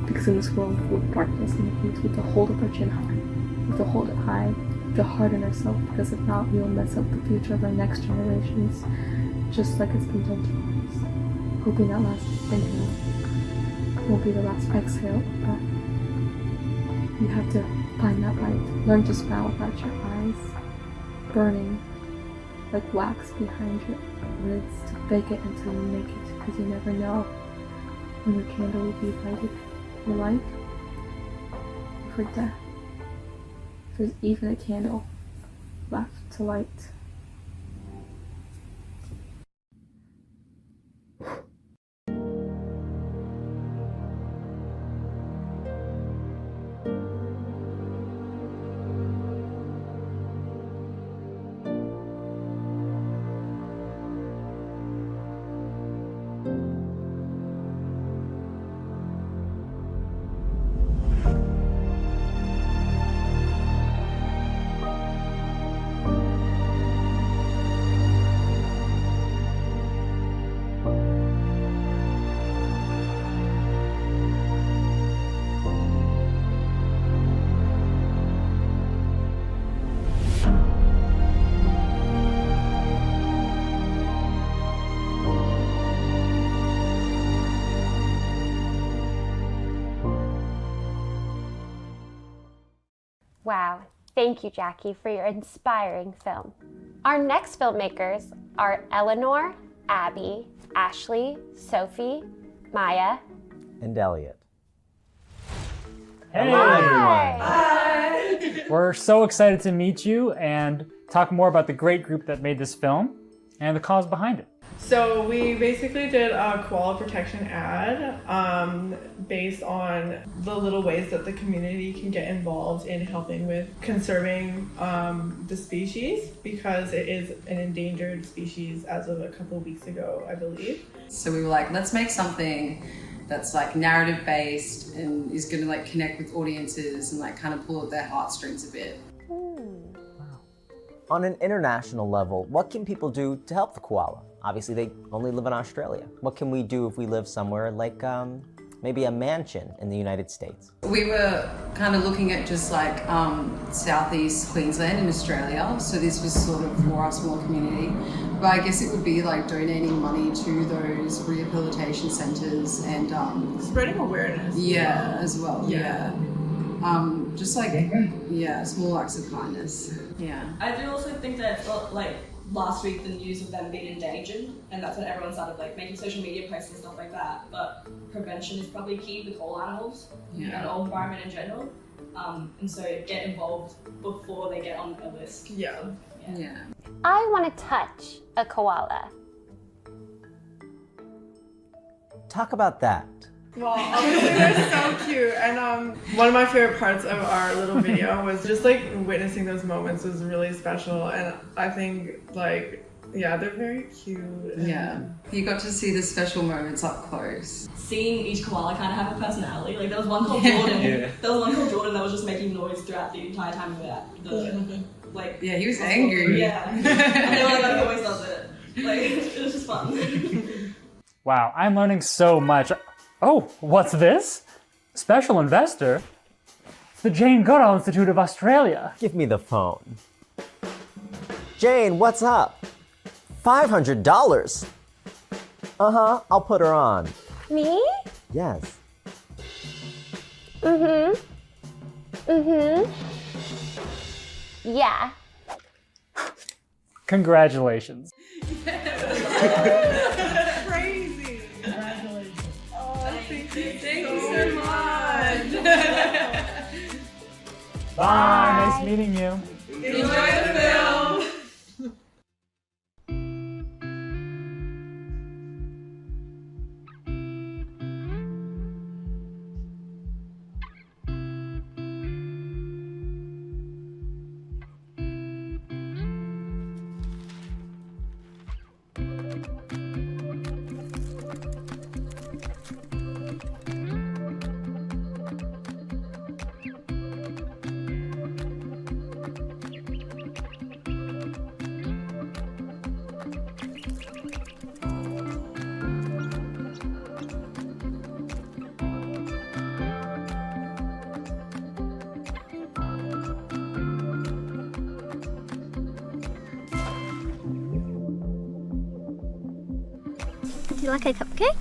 because in this world full of darkness and hate, we have to hold up our chin high. We have to hold it high. We have to harden ourselves, because if not, we will mess up the future of our next generations, just like it's been done to ours. Hoping that last inhale won't be the last exhale of breath. You have to find that light. Learn to smile without your eyes burning like wax behind your lids, to fake it until you make it, because you never know when your candle will be lighted for life or for death. If there's even a candle left to light. Wow, thank you, Jackie, for your inspiring film. Our next filmmakers are Eleanor, Abby, Ashley, Sophie, Maya, and Elliot. Hey. Hello, everyone. Hi. We're so excited to meet you and talk more about the great group that made this film and the cause behind it. So we basically did a koala protection ad based on the little ways that the community can get involved in helping with conserving the species, because it is an endangered species as of a couple of weeks ago, I believe. So we were like, let's make something that's like narrative based and is going to like connect with audiences and like kind of pull at their heartstrings a bit. On an international level, what can people do to help the koala? Obviously, they only live in Australia. What can we do if we live somewhere like maybe a mansion in the United States? We were kind of looking at just like southeast Queensland in Australia. So this was sort of for our small community. But I guess it would be like donating money to those rehabilitation centres and spreading awareness. Yeah, as well. Yeah. Just like, small acts of kindness. Yeah. I do also think that like last week the news of them being endangered, and that's when everyone started like making social media posts and stuff like that. But prevention is probably key with all animals and all environment in general. And so get involved before they get on a list. Yeah. I want to touch a koala. Talk about that. Well, obviously they're so cute, and one of my favorite parts of our little video was just like witnessing those moments was really special, and I think like, yeah, they're very cute. Yeah, you got to see the special moments up close. Seeing each koala kind of have a personality. Like there was one called Jordan. There was one called Jordan that was just making noise throughout the entire time we were at the like. Yeah, he was angry. Yeah, I feel like he always does it. Like it was just fun. Wow, I'm learning so much. Oh, what's this? Special investor? It's the Jane Goodall Institute of Australia. Give me the phone. Jane, what's up? $500? Uh-huh, I'll put her on. Me? Yes. Yeah. Congratulations. Crazy. Congratulations. Oh, thank you so much. Bye. Nice meeting you. Enjoy the film. Do you like a cupcake?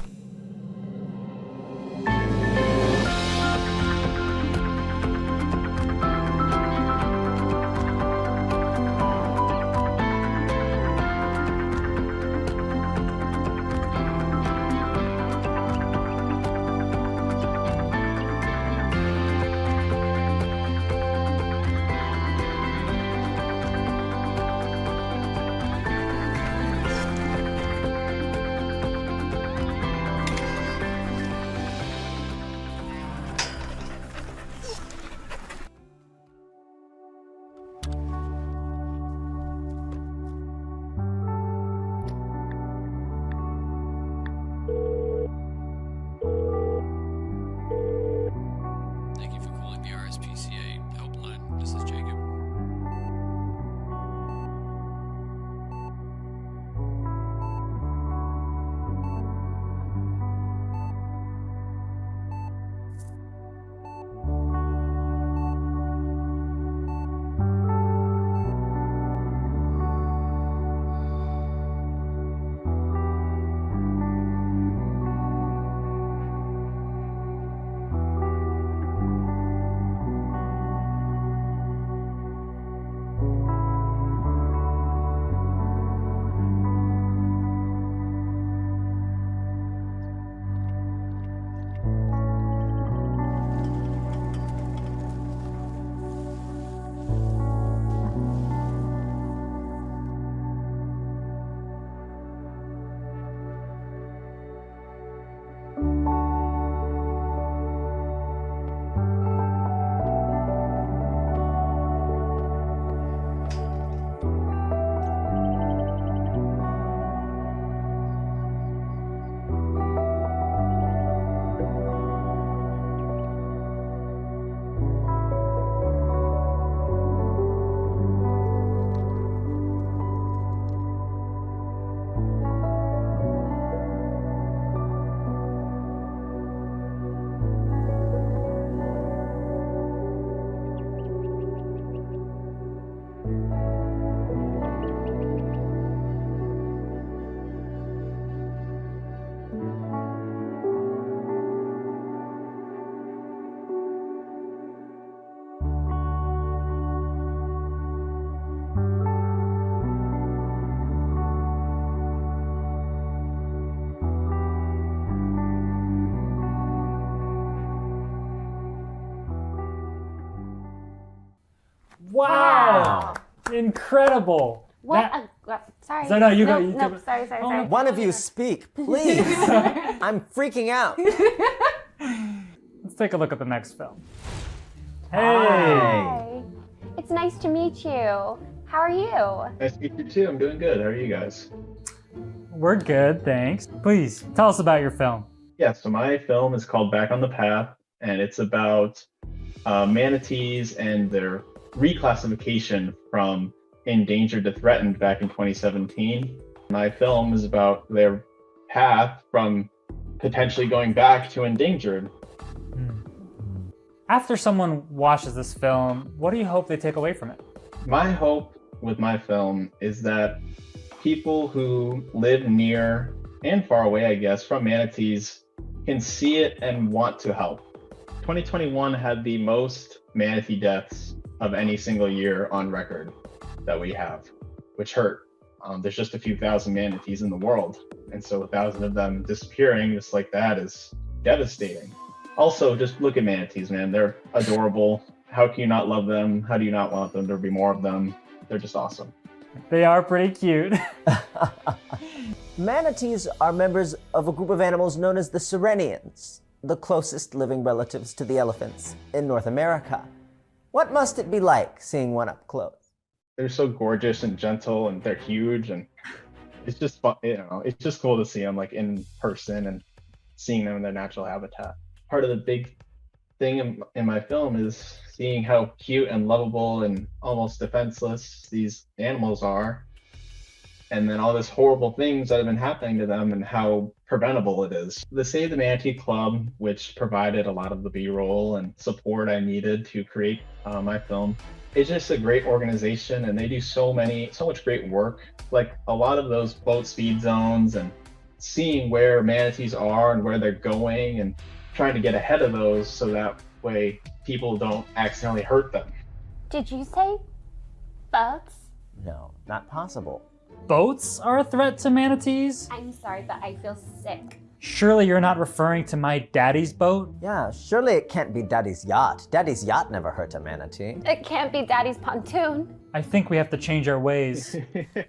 Wow! Incredible! What sorry. So no, you go. Sorry. One of you speak, please. I'm freaking out. Let's take a look at the next film. Hey! Hi. It's nice to meet you. How are you? Nice to meet you too. I'm doing good. How are you guys? We're good, thanks. Please, tell us about your film. Yeah, so my film is called Back on the Path, and it's about manatees and their reclassification from endangered to threatened back in 2017. My film is about their path from potentially going back to endangered. After someone watches this film, what do you hope they take away from it? My hope with my film is that people who live near and far away, I guess, from manatees can see it and want to help. 2021 had the most manatee deaths of any single year on record that we have, which hurt. There's just a few thousand manatees in the world, and so 1,000 of them disappearing just like that is devastating. Also, just look at manatees, man. They're adorable. How can you not love them? How do you not want them to be more of them? They're just awesome. They are pretty cute. Manatees are members of a group of animals known as the Sirenians, the closest living relatives to the elephants in North America. What must it be like seeing one up close? They're so gorgeous and gentle, and they're huge, and it's just fun, it's just cool to see them like in person and seeing them in their natural habitat. Part of the big thing in my film is seeing how cute and lovable and almost defenseless these animals are, and then all these horrible things that have been happening to them and how preventable it is. The Save the Manatee Club, which provided a lot of the B-roll and support I needed to create my film, it's just a great organization, and they do so much great work. Like a lot of those boat speed zones and seeing where manatees are and where they're going and trying to get ahead of those so that way people don't accidentally hurt them. Did you say boats? No, not possible. Boats are a threat to manatees? I'm sorry, but I feel sick. Surely you're not referring to my daddy's boat? Yeah, surely it can't be Daddy's yacht. Daddy's yacht never hurt a manatee. It can't be Daddy's pontoon. I think we have to change our ways.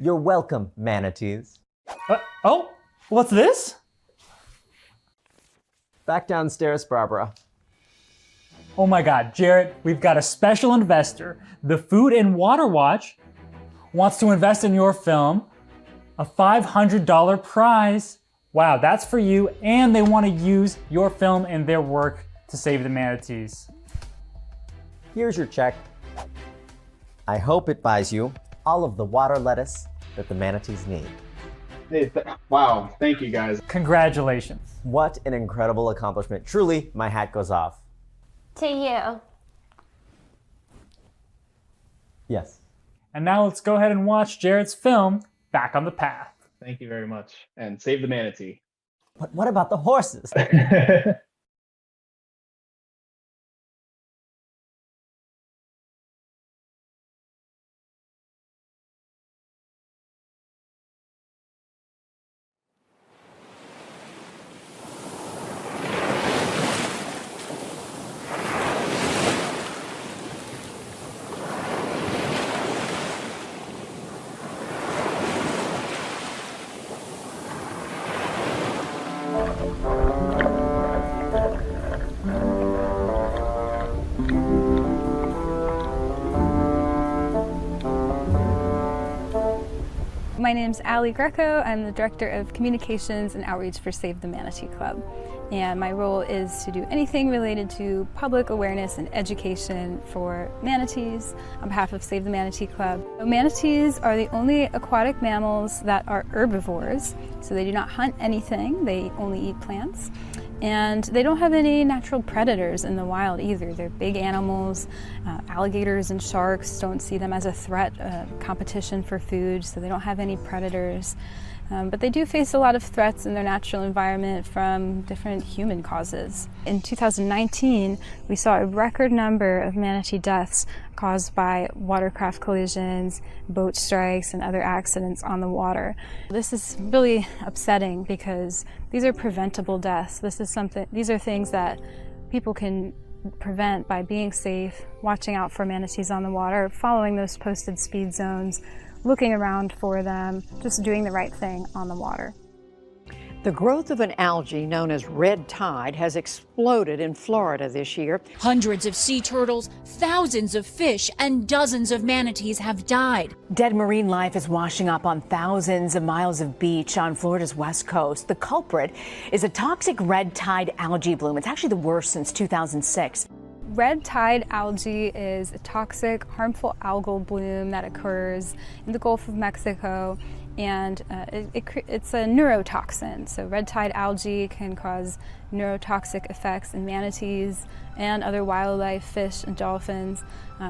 You're welcome, manatees. Oh, what's this? Back downstairs, Barbara. Oh my God, Jarrett, we've got a special investor. The Food and Water Watch wants to invest in your film. A $500 prize. Wow, that's for you, and they want to use your film in their work to save the manatees. Here's your check. I hope it buys you all of the water lettuce that the manatees need. Hey, wow, thank you guys. Congratulations. What an incredible accomplishment. Truly, my hat goes off. To you. Yes. And now let's go ahead and watch Jarrett's film, Back on the Path. Thank you very much. And save the manatee. But what about the horses? My name's Allie Greco. I'm the Director of Communications and Outreach for Save the Manatee Club. And my role is to do anything related to public awareness and education for manatees on behalf of Save the Manatee Club. Manatees are the only aquatic mammals that are herbivores, so they do not hunt anything, they only eat plants. And they don't have any natural predators in the wild either. They're big animals. Alligators and sharks don't see them as a threat, competition for food, so they don't have any predators. But they do face a lot of threats in their natural environment from different human causes. In 2019, we saw a record number of manatee deaths caused by watercraft collisions, boat strikes, and other accidents on the water. This is really upsetting because these are preventable deaths. These are things that people can prevent by being safe, watching out for manatees on the water, following those posted speed zones, looking around for them, just doing the right thing on the water. The growth of an algae known as red tide has exploded in Florida this year. Hundreds of sea turtles, thousands of fish, and dozens of manatees have died. Dead marine life is washing up on thousands of miles of beach on Florida's west coast. The culprit is a toxic red tide algae bloom. It's actually the worst since 2006. Red tide algae is a toxic, harmful algal bloom that occurs in the Gulf of Mexico, and it's a neurotoxin. So red tide algae can cause neurotoxic effects in manatees and other wildlife, fish and dolphins.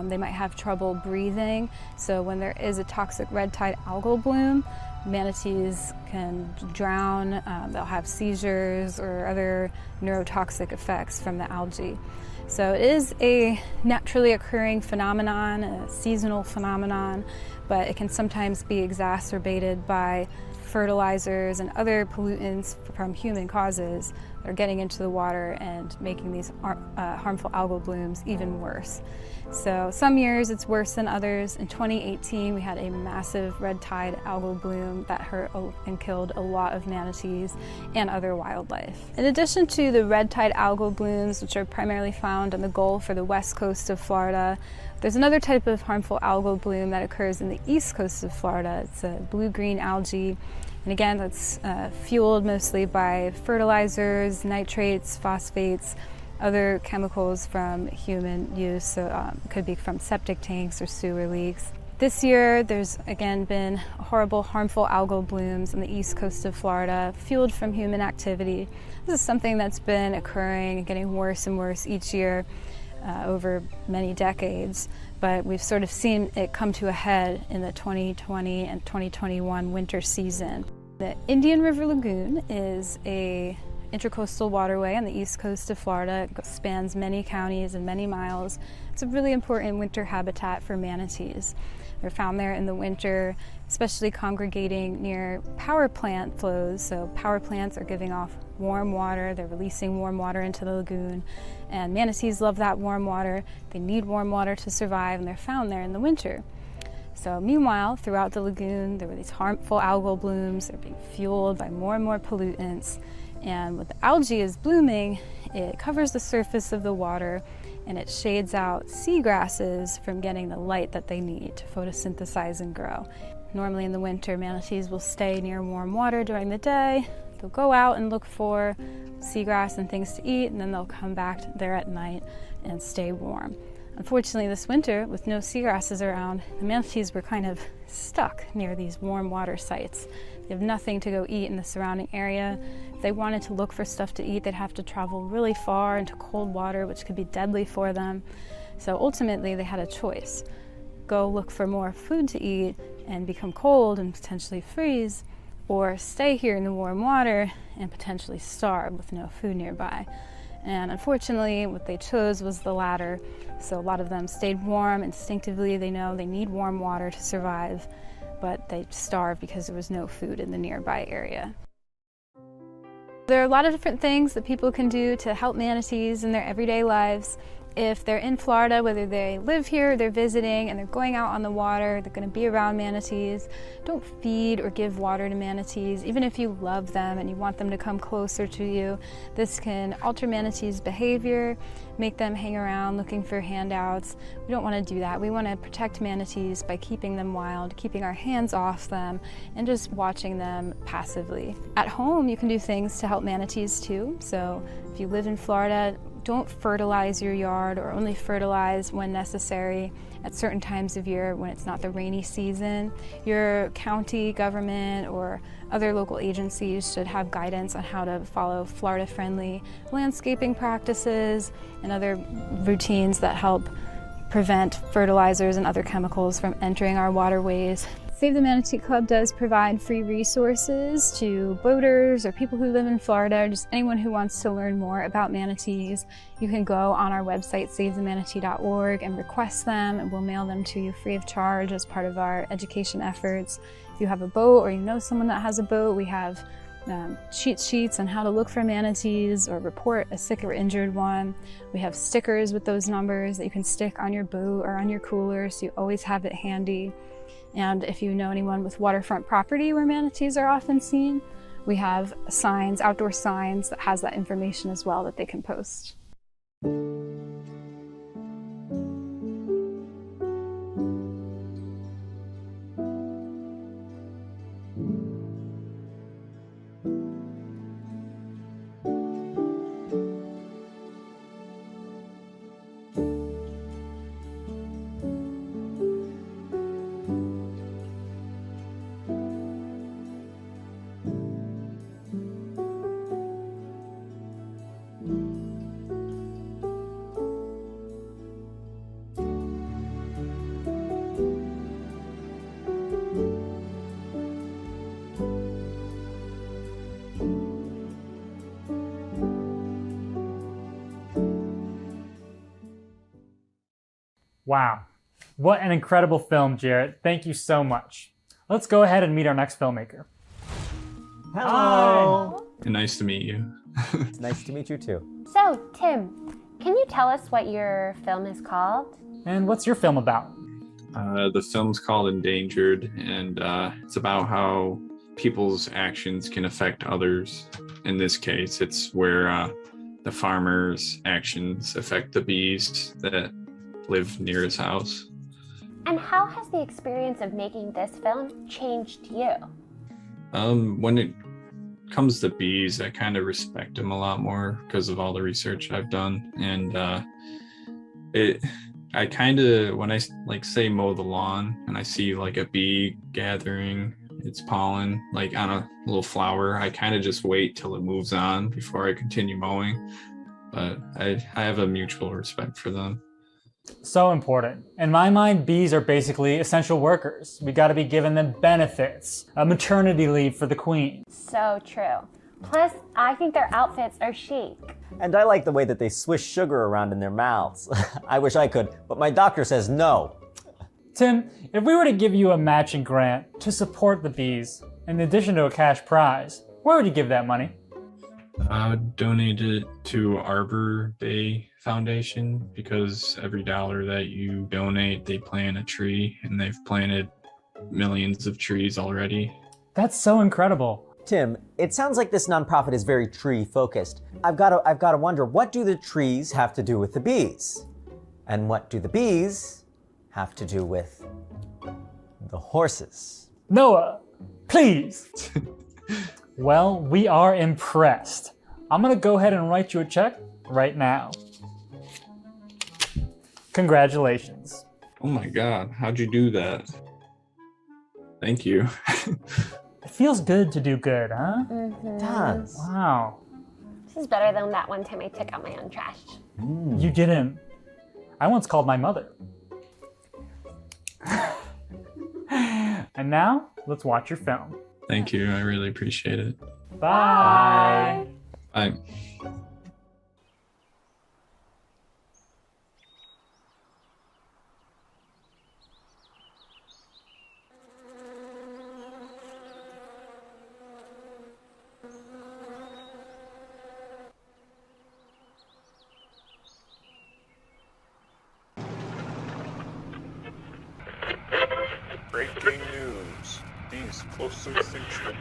They might have trouble breathing. So when there is a toxic red tide algal bloom, manatees can drown, they'll have seizures or other neurotoxic effects from the algae. So it is a naturally occurring phenomenon, a seasonal phenomenon, but it can sometimes be exacerbated by fertilizers and other pollutants from human causes that are getting into the water and making these harmful algal blooms even worse. So some years it's worse than others. In 2018 we had a massive red tide algal bloom that hurt and killed a lot of manatees and other wildlife. In addition to the red tide algal blooms, which are primarily found on the Gulf or the west coast of Florida, there's another type of harmful algal bloom that occurs in the east coast of Florida. It's a blue-green algae. And again, that's fueled mostly by fertilizers, nitrates, phosphates, other chemicals from human use, so it could be from septic tanks or sewer leaks. This year, there's again been horrible, harmful algal blooms on the east coast of Florida, fueled from human activity. This is something that's been occurring and getting worse and worse each year over many decades, but we've sort of seen it come to a head in the 2020 and 2021 winter season. The Indian River Lagoon is a intercoastal waterway on the east coast of Florida. It spans many counties and many miles. It's a really important winter habitat for manatees. They're found there in the winter, especially congregating near power plant flows. So power plants are giving off warm water. They're releasing warm water into the lagoon, and manatees love that warm water. They need warm water to survive, and they're found there in the winter. So meanwhile, throughout the lagoon, there were these harmful algal blooms. They're being fueled by more and more pollutants. And when the algae is blooming, it covers the surface of the water and it shades out seagrasses from getting the light that they need to photosynthesize and grow. Normally in the winter, manatees will stay near warm water during the day. They'll go out and look for seagrass and things to eat, and then they'll come back there at night and stay warm. Unfortunately, this winter, with no seagrasses around, the manatees were kind of stuck near these warm water sites. They have nothing to go eat in the surrounding area. If they wanted to look for stuff to eat, they'd have to travel really far into cold water, which could be deadly for them. So ultimately, they had a choice. Go look for more food to eat and become cold and potentially freeze, or stay here in the warm water and potentially starve with no food nearby. And unfortunately, what they chose was the latter. So a lot of them stayed warm. Instinctively, they know they need warm water to survive, but they starved because there was no food in the nearby area. There are a lot of different things that people can do to help manatees in their everyday lives. If they're in Florida, whether they live here or they're visiting and they're going out on the water, they're going to be around manatees, don't feed or give water to manatees. Even if you love them and you want them to come closer to you, this can alter manatees' behavior, make them hang around looking for handouts. We don't want to do that. We want to protect manatees by keeping them wild, keeping our hands off them, and just watching them passively. At home, you can do things to help manatees too. So if you live in Florida, don't fertilize your yard, or only fertilize when necessary at certain times of year when it's not the rainy season. Your county government or other local agencies should have guidance on how to follow Florida-friendly landscaping practices and other routines that help prevent fertilizers and other chemicals from entering our waterways. Save the Manatee Club does provide free resources to boaters or people who live in Florida, or just anyone who wants to learn more about manatees. You can go on our website, savethemanatee.org, and request them, and we'll mail them to you free of charge as part of our education efforts. If you have a boat or you know someone that has a boat, we have cheat sheets on how to look for manatees or report a sick or injured one. We have stickers with those numbers that you can stick on your boat or on your cooler, so you always have it handy. And if you know anyone with waterfront property where manatees are often seen, we have signs, outdoor signs that has that information as well that they can post. Wow. What an incredible film, Jarrett. Thank you so much. Let's go ahead and meet our next filmmaker. Hello. Nice to meet you. It's nice to meet you too. So, Tim, can you tell us what your film is called? And what's your film about? The film's called Endangered, and it's about how people's actions can affect others. In this case, it's where the farmer's actions affect the bees that live near his house. And how has the experience of making this film changed you? When it comes to bees, I kind of respect them a lot more because of all the research I've done. And I kind of, when I like say mow the lawn and I see like a bee gathering its pollen like on a little flower, I kind of just wait till it moves on before I continue mowing. But I have a mutual respect for them. So important. In my mind, bees are basically essential workers. We gotta be giving them benefits, a maternity leave for the queen. So true. Plus, I think their outfits are chic. And I like the way that they swish sugar around in their mouths. I wish I could, but my doctor says no. Tim, if we were to give you a matching grant to support the bees, in addition to a cash prize, where would you give that money? I would donate it to Arbor Day Foundation because every dollar that you donate, they plant a tree, and they've planted millions of trees already. That's so incredible. Tim, it sounds like this nonprofit is very tree focused. I've got to wonder, what do the trees have to do with the bees? And what do the bees have to do with the horses? Noah, please. Well, we are impressed. I'm gonna go ahead and write you a check right now. Congratulations. Oh my God, how'd you do that? Thank you. It feels good to do good, huh? Mm-hmm. It does. Wow. This is better than that one time I took out my own trash. You didn't. I once called my mother. And now, let's watch your film. Thank you, I really appreciate it. Bye. Bye. Breaking news. Bees close to extinction.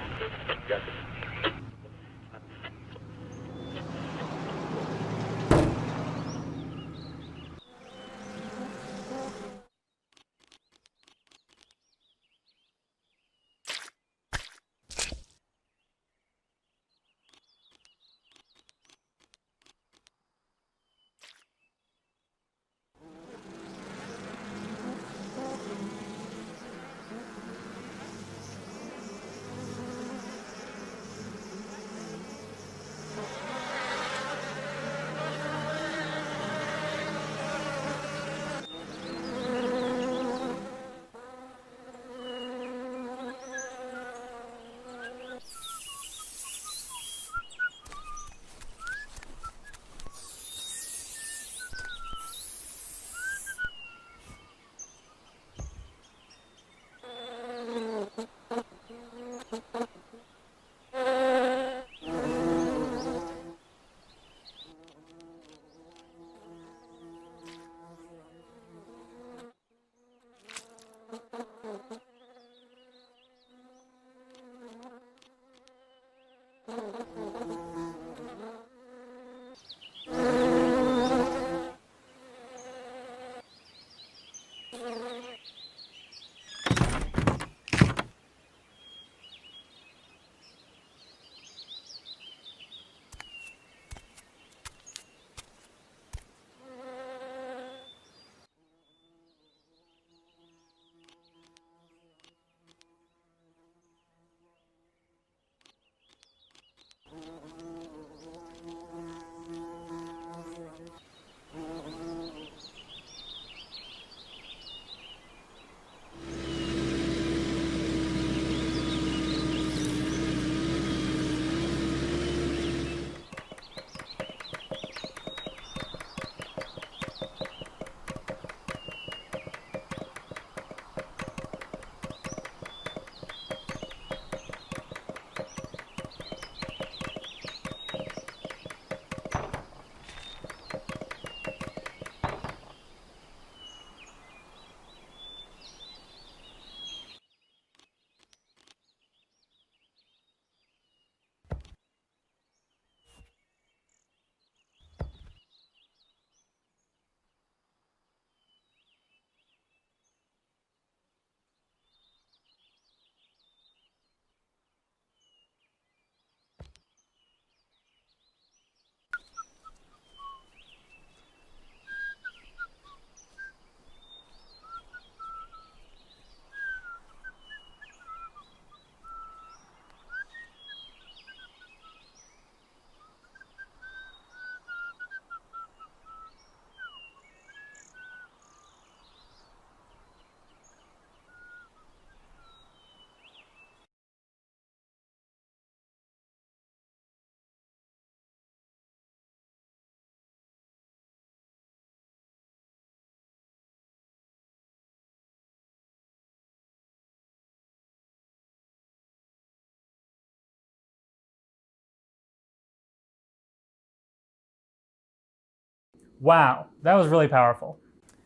Wow, that was really powerful.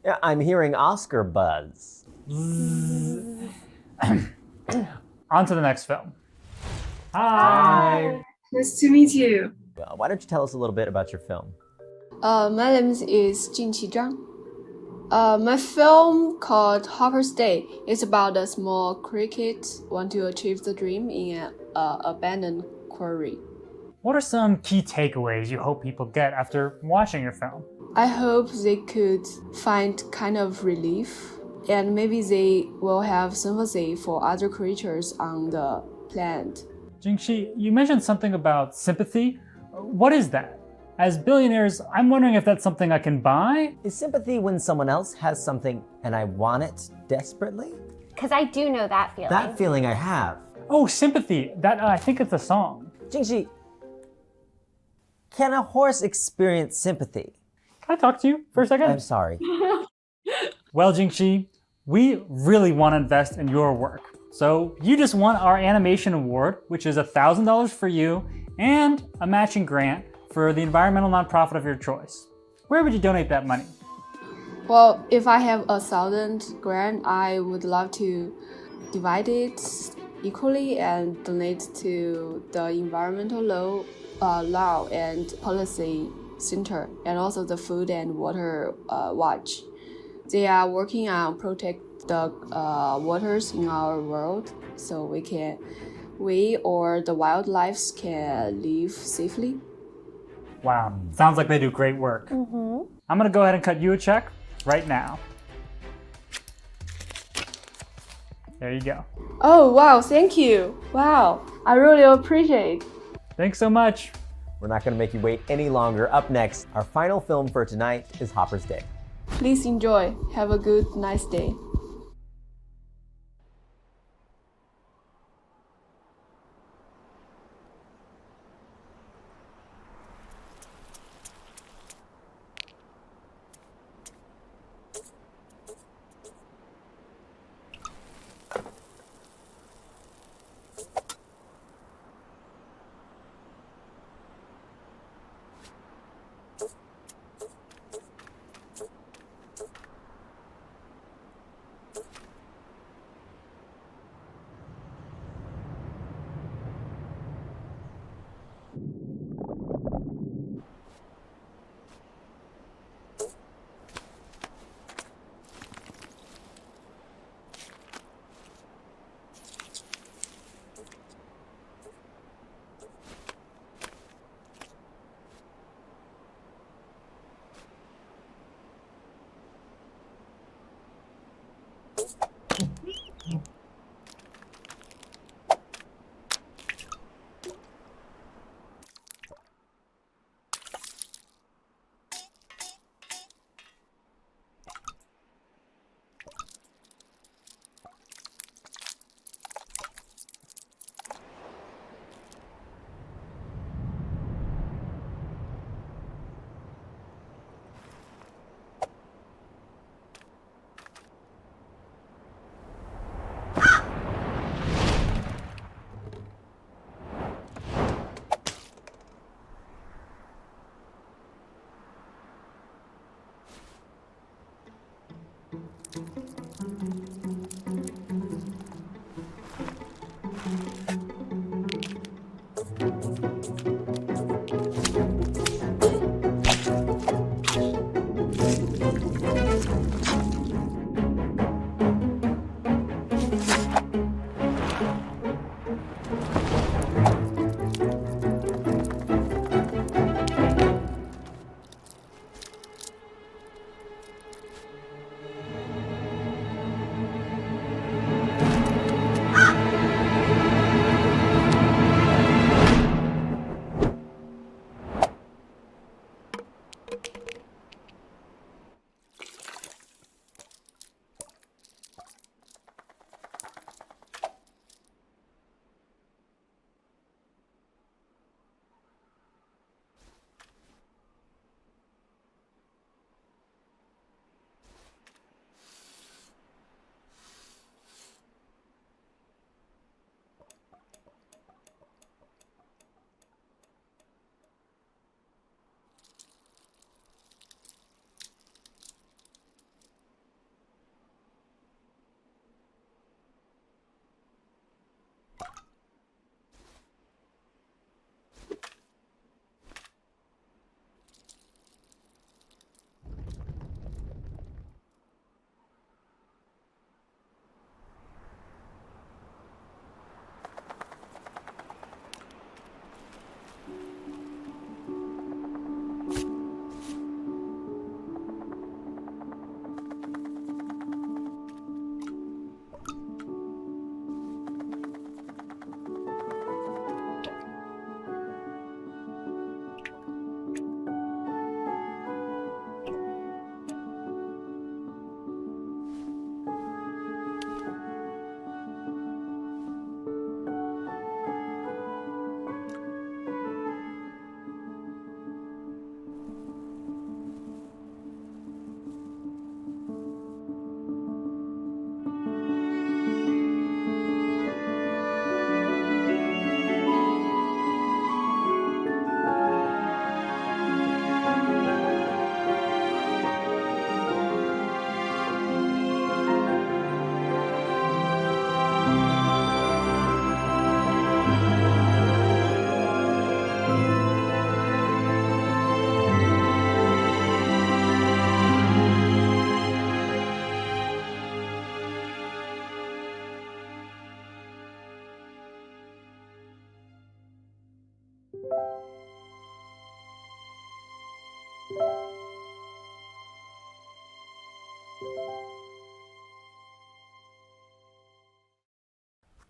Yeah, I'm hearing Oscar buzz. On to the next film. Hi. Nice to meet you. Why don't you tell us a little bit about your film? My name is Jinqi Zhang. My film called Hopper's Day is about a small cricket want to achieve the dream in an abandoned quarry. What are some key takeaways you hope people get after watching your film? I hope they could find kind of relief and maybe they will have sympathy for other creatures on the planet. Jingxi, you mentioned something about sympathy. What is that? As billionaires, I'm wondering if that's something I can buy? Is sympathy when someone else has something and I want it desperately? Because I do know that feeling. That feeling I have. Oh, sympathy. That I think it's a song. Jingxi, can a horse experience sympathy? Can I talk to you for a second? I'm sorry. Well, Jingxi, we really want to invest in your work. So you just won our animation award, which is $1,000 for you and a matching grant for the environmental nonprofit of your choice. Where would you donate that money? Well, if I have 1,000 grant, I would love to divide it equally and donate to the environmental law and policy center and also the food and water watch. They are working on protect the waters in our world so we or the wildlife can live safely. Wow, sounds like they do great work. Mm-hmm. I'm gonna go ahead and cut you a check right now. There you go. Oh, wow, thank you. Wow, I really appreciate it. Thanks so much. We're not gonna make you wait any longer. Up next, our final film for tonight is Hopper's Day. Please enjoy. Have a good, nice day.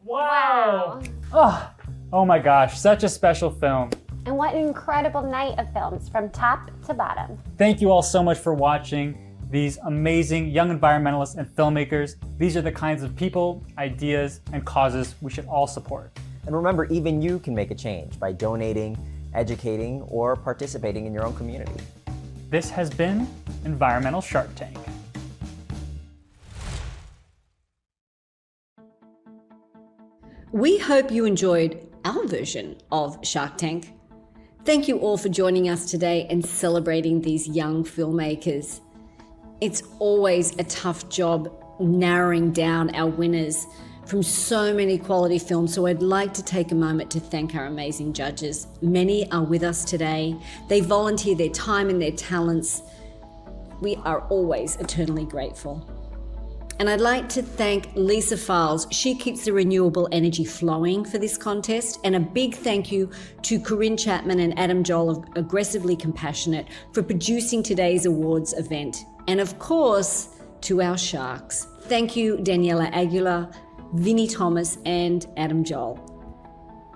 Wow! Oh my gosh, such a special film. And what an incredible night of films from top to bottom. Thank you all so much for watching these amazing young environmentalists and filmmakers. These are the kinds of people, ideas, and causes we should all support. And remember, even you can make a change by donating, educating, or participating in your own community. This has been Environmental Shark Tank. We hope you enjoyed our version of Shark Tank. Thank you all for joining us today and celebrating these young filmmakers. It's always a tough job narrowing down our winners from so many quality films, so I'd like to take a moment to thank our amazing judges. Many are with us today. They volunteer their time and their talents. We are always eternally grateful. And I'd like to thank Lisa Files. She keeps the renewable energy flowing for this contest. And a big thank you to Corinne Chapman and Adam Joel of Aggressively Compassionate for producing today's awards event. And of course, to our sharks. Thank you, Daniela Aguilar, Vinnie Thomas, and Adam Joel.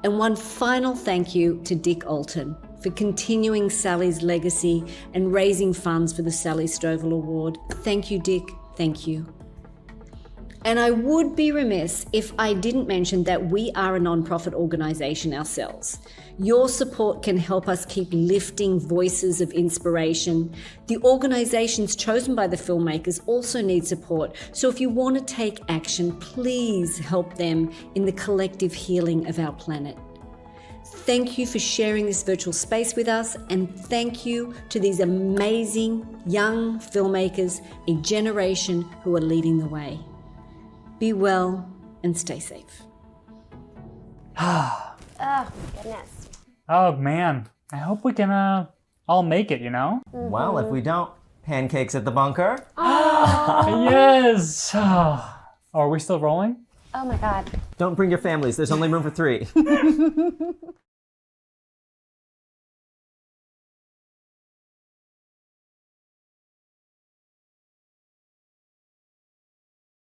And one final thank you to Dick Alton for continuing Sally's legacy and raising funds for the Sally Stovall Award. Thank you, Dick. Thank you. And I would be remiss if I didn't mention that we are a nonprofit organization ourselves. Your support can help us keep lifting voices of inspiration. The organizations chosen by the filmmakers also need support. So if you want to take action, please help them in the collective healing of our planet. Thank you for sharing this virtual space with us, and thank you to these amazing young filmmakers, a generation who are leading the way. Be well and stay safe. Oh, goodness. Oh man, I hope we can all make it, you know? Well, if we don't, pancakes at the bunker. Yes! Oh, are we still rolling? Oh my God. Don't bring your families, there's only room for 3.